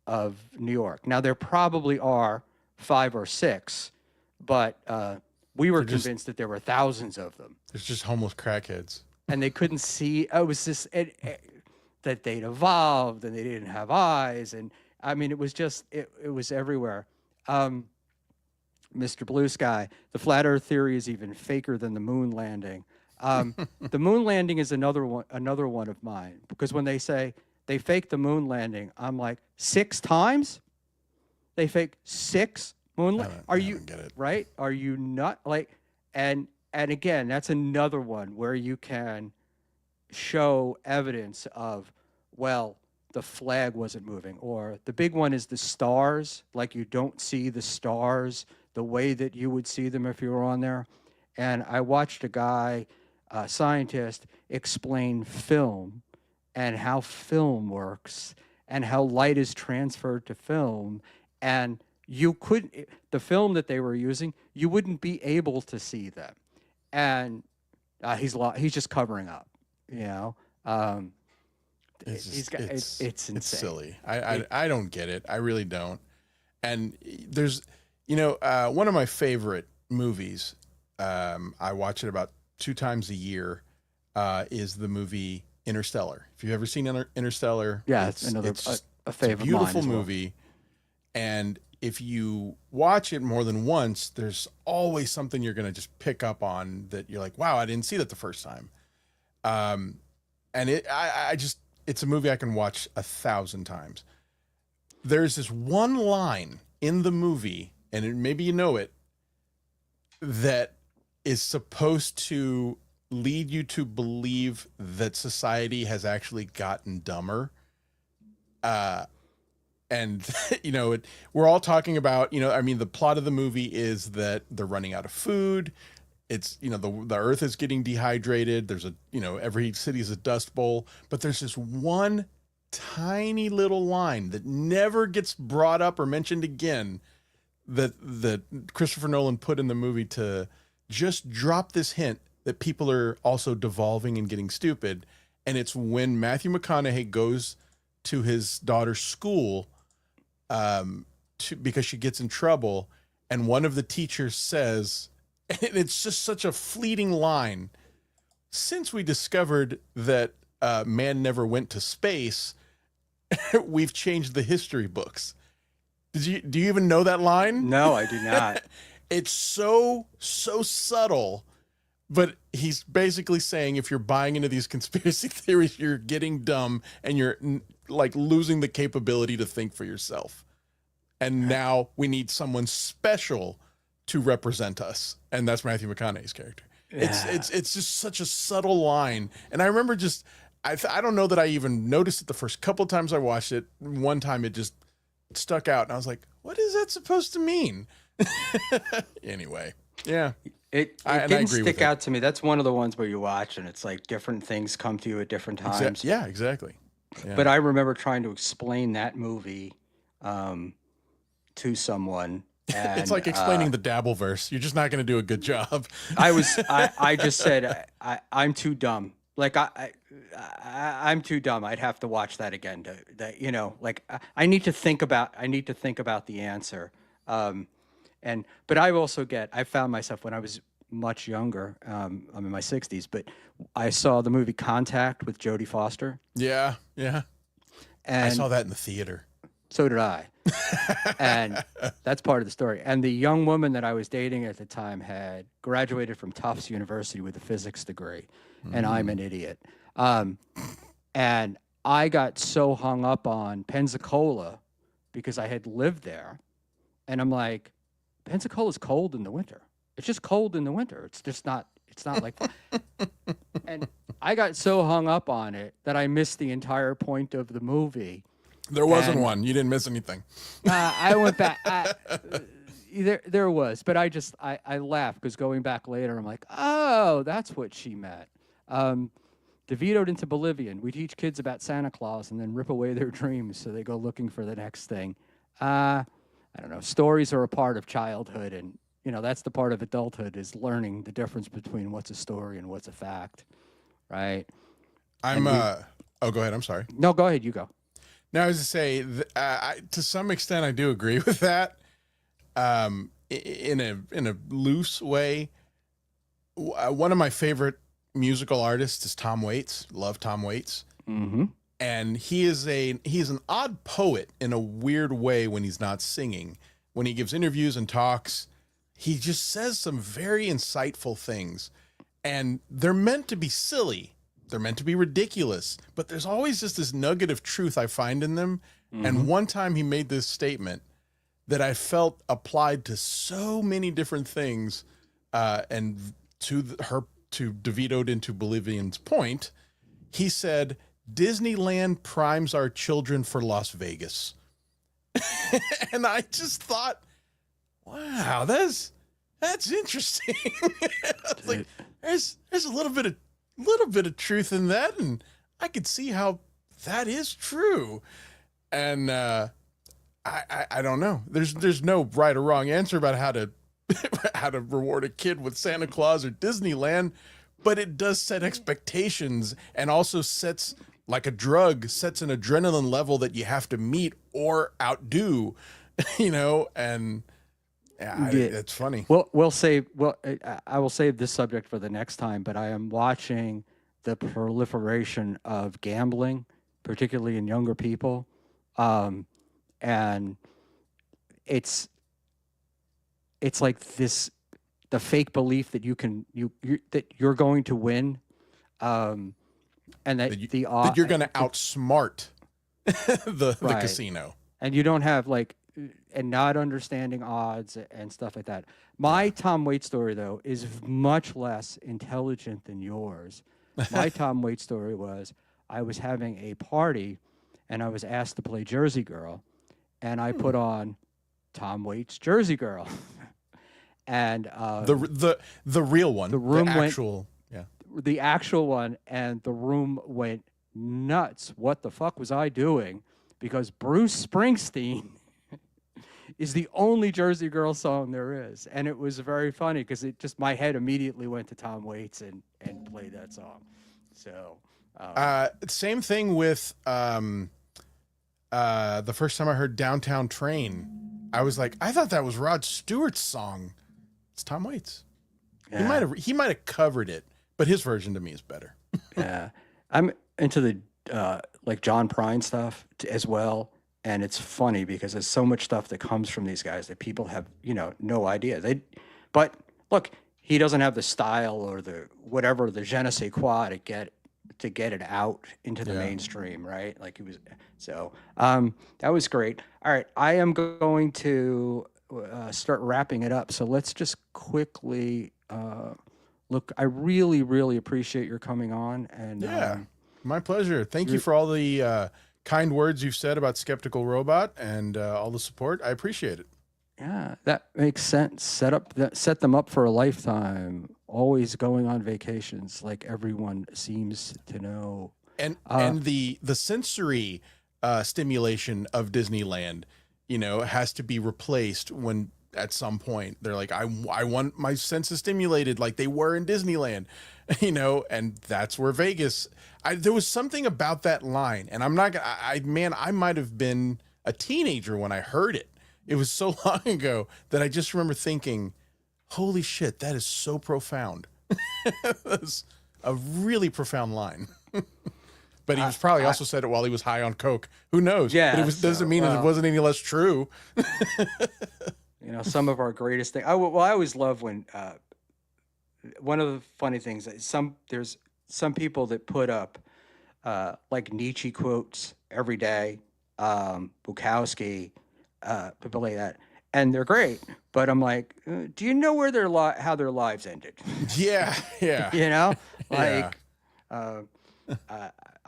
of New York. Now, there probably are 5 or 6, but we were convinced that there were thousands of them. There's just homeless crackheads. And they couldn't see. It was just that they'd evolved and they didn't have eyes. And I mean, it was just, it was everywhere. Mr. Blue Sky, the flat earth theory is even faker than the moon landing. The moon landing is another one of mine, because when they say they faked the moon landing, I'm like, 6 times? They faked 6 moon landings? Are you get it. Right? Are you not like, and again, that's another one where you can show evidence of well, the flag wasn't moving. Or the big one is the stars, like you don't see the stars the way that you would see them if you were on there. And I watched a guy, a scientist, explain film and how film works and how light is transferred to film. And you couldn't, the film that they were using, you wouldn't be able to see them. And he's just covering up, you know. It's insane. It's silly. I don't get it. I really don't. And there's, one of my favorite movies, I watch it about 2 times a year, is the movie Interstellar. If you've ever seen Interstellar, yeah, it's another a favorite. It's a beautiful mine as well. movie, and if you watch it more than once, there's always something you're going to just pick up on that you're like, wow, I didn't see that the first time. And it's a movie I can watch 1,000 times. There's this one line in the movie, and maybe you know it, that is supposed to lead you to believe that society has actually gotten dumber. And we're all talking about, the plot of the movie is that they're running out of food. It's, the earth is getting dehydrated. There's every city is a dust bowl, but there's this one tiny little line that never gets brought up or mentioned again that Christopher Nolan put in the movie to just drop this hint that people are also devolving and getting stupid. And it's when Matthew McConaughey goes to his daughter's school, because she gets in trouble. And one of the teachers says, and it's just such a fleeting line, since we discovered that man never went to space, we've changed the history books. Do you even know that line? No, I do not. It's so subtle, but he's basically saying if you're buying into these conspiracy theories, you're getting dumb and you're like losing the capability to think for yourself. And now we need someone special to represent us, and that's Matthew McConaughey's character. It's just such a subtle line, and I remember I don't know that I even noticed it the first couple of times I watched it. One time it just stuck out, and I was like, "What is that supposed to mean?" Anyway, yeah, it didn't stick out to me. That's one of the ones where you watch, and it's like different things come to you at different times. Yeah, exactly. Yeah. But I remember trying to explain that movie to someone. And, it's like explaining the Dabbleverse. You're just not going to do a good job. I just said I'm too dumb. Like I'm too dumb. I'd have to watch that again I need to think about the answer. But I found myself when I was much younger, I'm in my 60s, but I saw the movie Contact with Jodie Foster. Yeah. And I saw that in the theater. So did I. And that's part of the story. And the young woman that I was dating at the time had graduated from Tufts University with a physics degree, and I'm an idiot. And I got so hung up on Pensacola because I had lived there, and I'm like, Pensacola's cold in the winter. It's just cold in the winter. It's just not. It's not like. And I got so hung up on it that I missed the entire point of the movie. There wasn't one. You didn't miss anything. I went back. There was, but I laughed because going back later, I'm like, oh, that's what she meant. DeVitoed into Bolivian. We teach kids about Santa Claus and then rip away their dreams so they go looking for the next thing. I don't know. Stories are a part of childhood, and that's the part of adulthood is learning the difference between what's a story and what's a fact, right? go ahead. I'm sorry. No, go ahead. You go. Now, I was to say, to some extent, I do agree with that. In a loose way, one of my favorite musical artists is Tom Waits. Love Tom Waits. Mm-hmm. And he's an odd poet in a weird way when he's not singing. When he gives interviews and talks, he just says some very insightful things, and they're meant to be silly. They're meant to be ridiculous, but there's always just this nugget of truth I find in them. Mm-hmm. And one time he made this statement that I felt applied to so many different things. And to DeVitoed into Bolivian's point, he said, Disneyland primes our children for Las Vegas. And I just thought, wow, that's interesting. I was like, there's a little bit of truth in that, and I could see how that is true. And I don't know. There's no right or wrong answer about how to how to reward a kid with Santa Claus or Disneyland, but it does set expectations, and also sets, like a drug, sets an adrenaline level that you have to meet or outdo, you know, and it's funny. Well, I will save this subject for the next time, but I am watching the proliferation of gambling, particularly in younger people. And it's like this, the fake belief that that you're going to win. And that that you're going to outsmart the casino, and you don't have and not understanding odds and stuff like that. My Tom Waits story, though, is much less intelligent than yours. My Tom Waits story was, I was having a party and I was asked to play Jersey Girl, and I put on Tom Waits' Jersey Girl. And the real one, the actual one, and the room went nuts. What the fuck was I doing? Because Bruce Springsteen is the only Jersey Girl song there is. And it was very funny because my head immediately went to Tom Waits and played that song. So same thing with the first time I heard Downtown Train, I was like, I thought that was Rod Stewart's song. It's Tom Waits. Yeah. He might have covered it, but his version to me is better. Yeah. I'm into the like John Prine stuff as well. And it's funny because there's so much stuff that comes from these guys that people have, no idea. But look, he doesn't have the style or the whatever, the je ne sais quoi to get it out into the mainstream, right? Like he was. So that was great. All right, I am going to start wrapping it up. So let's just quickly look. I really, really appreciate your coming on. And my pleasure. Thank you for all the kind words you've said about Skeptical Robot and all the support. I appreciate it. Yeah, that makes sense. Set them up for a lifetime. Always going on vacations, like everyone seems to know. And the sensory stimulation of Disneyland, has to be replaced when at some point they're like, I want my senses stimulated like they were in Disneyland, and that's where Vegas. There was something about that line, and I'm not gonna. I might have been a teenager when I heard it. It was so long ago that I just remember thinking, holy shit, that is so profound. That's a really profound line. But he was probably also said it while he was high on coke. Who knows? Yeah, but it doesn't mean it wasn't any less true. Some of our greatest things. I always love when one of the funny things is there's some people that put up like Nietzsche quotes every day, Bukowski, people like that, and they're great. But I'm like, do you know where how their lives ended? Yeah.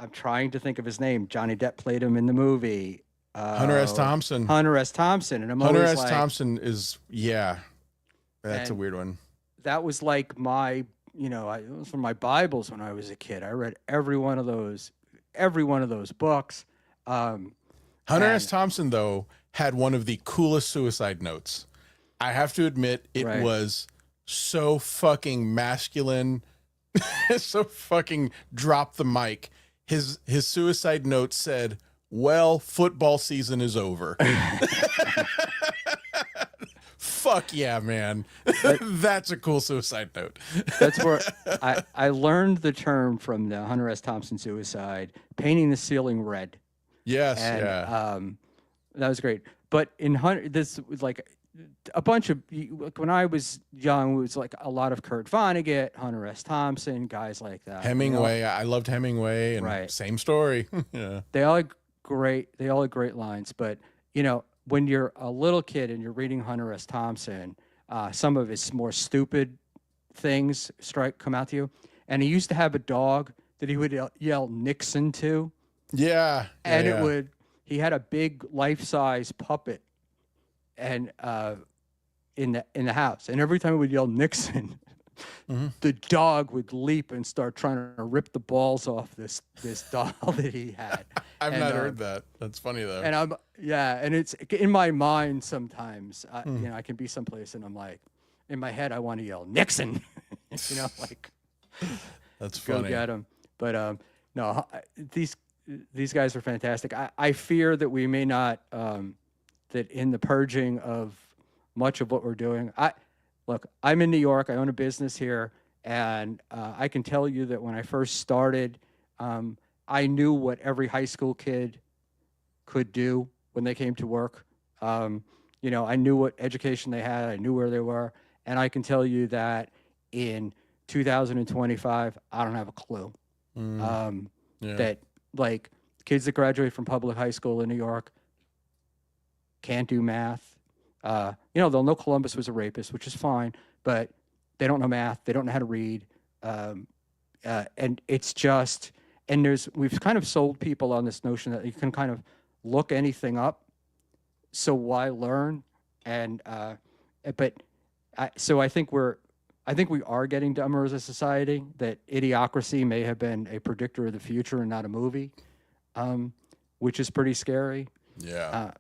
I'm trying to think of his name. Johnny Depp played him in the movie. Hunter S. Thompson. And I'm Hunter always S. like, Thompson is that's a weird one. That was like my, it was from my Bibles when I was a kid. I read every one of those books. Hunter S. Thompson, though, had one of the coolest suicide notes. I have to admit, it was so fucking masculine, so fucking drop the mic. His suicide note said, "Well, football season is over." Fuck yeah, man. That's a cool suicide note. That's where I learned the term from the Hunter S. Thompson suicide, painting the ceiling red. Yes, and, that was great. But in Hunter, this was like a bunch of, when I was young, it was like a lot of Kurt Vonnegut, Hunter S. Thompson, guys like that. Hemingway. I loved Hemingway, and same story. Yeah. They all had great lines. But, when you're a little kid and you're reading Hunter S. Thompson, some of his more stupid things come out to you. And he used to have a dog that he would yell Nixon to. Yeah. And yeah. he had a big life-size puppet and in the house. And every time he would yell Nixon, the dog would leap and start trying to rip the balls off this doll that he had. I've not heard that. That's funny though. And and it's in my mind sometimes. I can be someplace and I'm like, in my head, I want to yell Nixon. Like That's go funny. get him. But no, these guys are fantastic. I fear that we may not that in the purging of much of what we're doing. Look, I'm in New York. I own a business here, and I can tell you that when I first started, I knew what every high school kid could do when they came to work. I knew what education they had. I knew where they were, and I can tell you that in 2025, I don't have a clue. That like kids that graduate from public high school in New York can't do math. They'll know Columbus was a rapist, which is fine, but they don't know math. They don't know how to read. And it's just, we've kind of sold people on this notion that you can kind of look anything up. So why learn? And, so I think we are getting dumber as a society, that Idiocracy may have been a predictor of the future and not a movie, which is pretty scary. Yeah.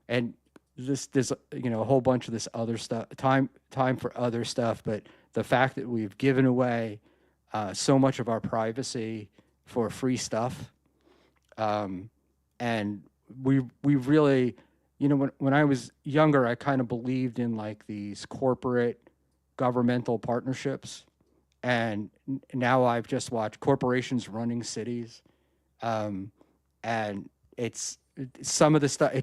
And there's a whole bunch of this other stuff, time for other stuff, but the fact that we've given away so much of our privacy for free stuff, and we really, when I was younger, I kind of believed in like these corporate governmental partnerships, and now I've just watched corporations running cities, and it's some of the stuff.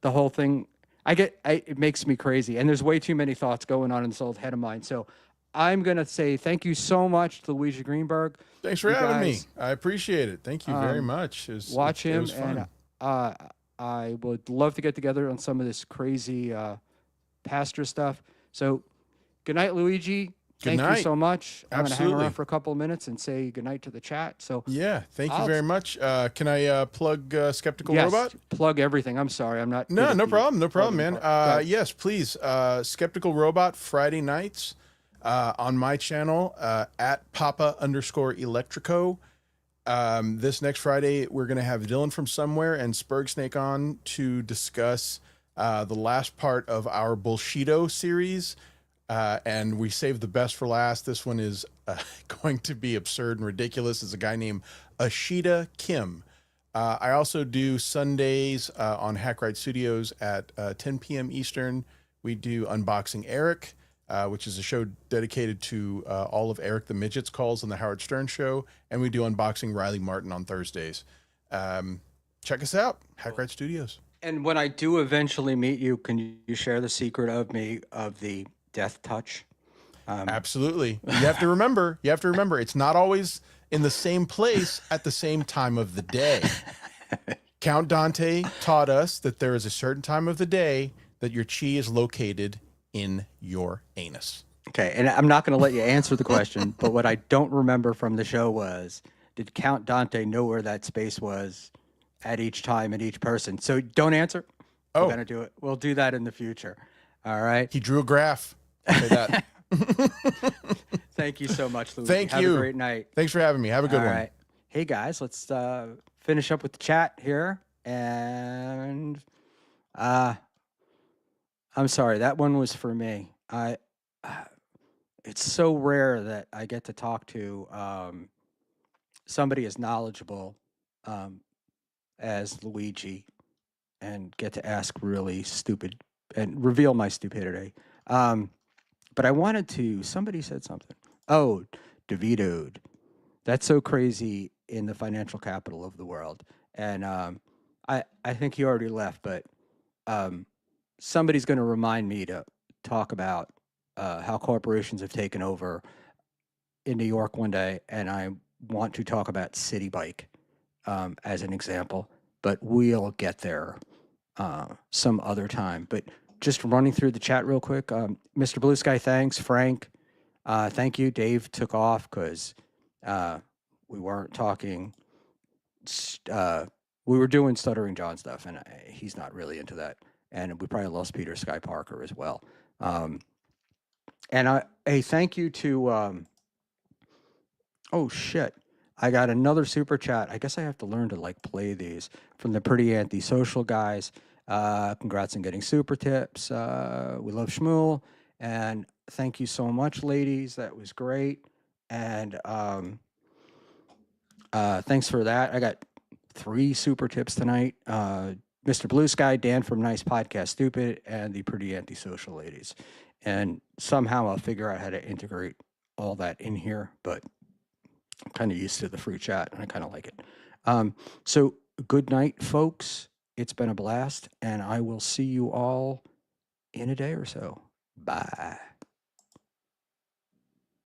The whole thing. It makes me crazy, and there's way too many thoughts going on in this old head of mine. So I'm gonna say thank you so much to Luigi Greenberg. Thanks for having me. I appreciate it. Thank you very much. Watch him, it was fun. and I would love to get together on some of this crazy pastor stuff. So good night, Luigi. Thank you so much. I'm going to hang around for a couple of minutes and say goodnight to the chat. So yeah, thank you very much. Can I plug Skeptical Robot? Plug everything. I'm sorry, I'm not. No problem, man. Yes, please. Skeptical Robot Friday nights on my channel at Papa_Electrico. This next Friday, we're going to have Dylan from Somewhere and Spurg Snake on to discuss the last part of our Bullshido series. And we saved the best for last. This one is going to be absurd and ridiculous. It's a guy named Ashita Kim. I also do Sundays on Hackride Studios at 10 p.m. Eastern. We do Unboxing Eric, which is a show dedicated to all of Eric the Midget's calls on the Howard Stern Show. And we do Unboxing Riley Martin on Thursdays. Check us out, Hackride Studios. And when I do eventually meet you, can you share the secret of the death touch? Absolutely. You have to remember, it's not always in the same place at the same time of the day. Count Dante taught us that there is a certain time of the day that your chi is located in your anus. Okay, and I'm not going to let you answer the question, but what I don't remember from the show was, did Count Dante know where that space was at each time and each person? So don't answer. We're going to do it. We'll do that in the future. All right. He drew a graph. Say that. Thank you so much, Luigi. Thank you. Have a great night. Thanks for having me. Have a good one. Right. Hey, guys, let's finish up with the chat here. And I'm sorry, that one was for me. It's so rare that I get to talk to somebody as knowledgeable as Luigi and get to ask really stupid and reveal my stupidity. But I wanted to, somebody said something. Oh, DeVito'd. That's so crazy in the financial capital of the world. And I think he already left, but somebody's going to remind me to talk about how corporations have taken over in New York one day. And I want to talk about City Bike as an example, but we'll get there some other time. But just running through the chat real quick. Mr. Blue Sky, thanks. Frank, thank you. Dave took off because we weren't talking. We were doing Stuttering John stuff, and he's not really into that. And we probably lost Peter Sky Parker as well. And hey, thank you to. Oh shit! I got another super chat. I guess I have to learn to like play these from the Pretty Antisocial guys. Congrats on getting super tips. We love Schmuel, and thank you so much, ladies. That was great. And thanks for that. I got 3 super tips tonight. Mr. Blue Sky, Dan from Nice Podcast Stupid, and the Pretty Antisocial ladies. And somehow I'll figure out how to integrate all that in here, but I'm kind of used to the free chat and I kind of like it. So good night, folks. It's been a blast, and I will see you all in a day or so. Bye.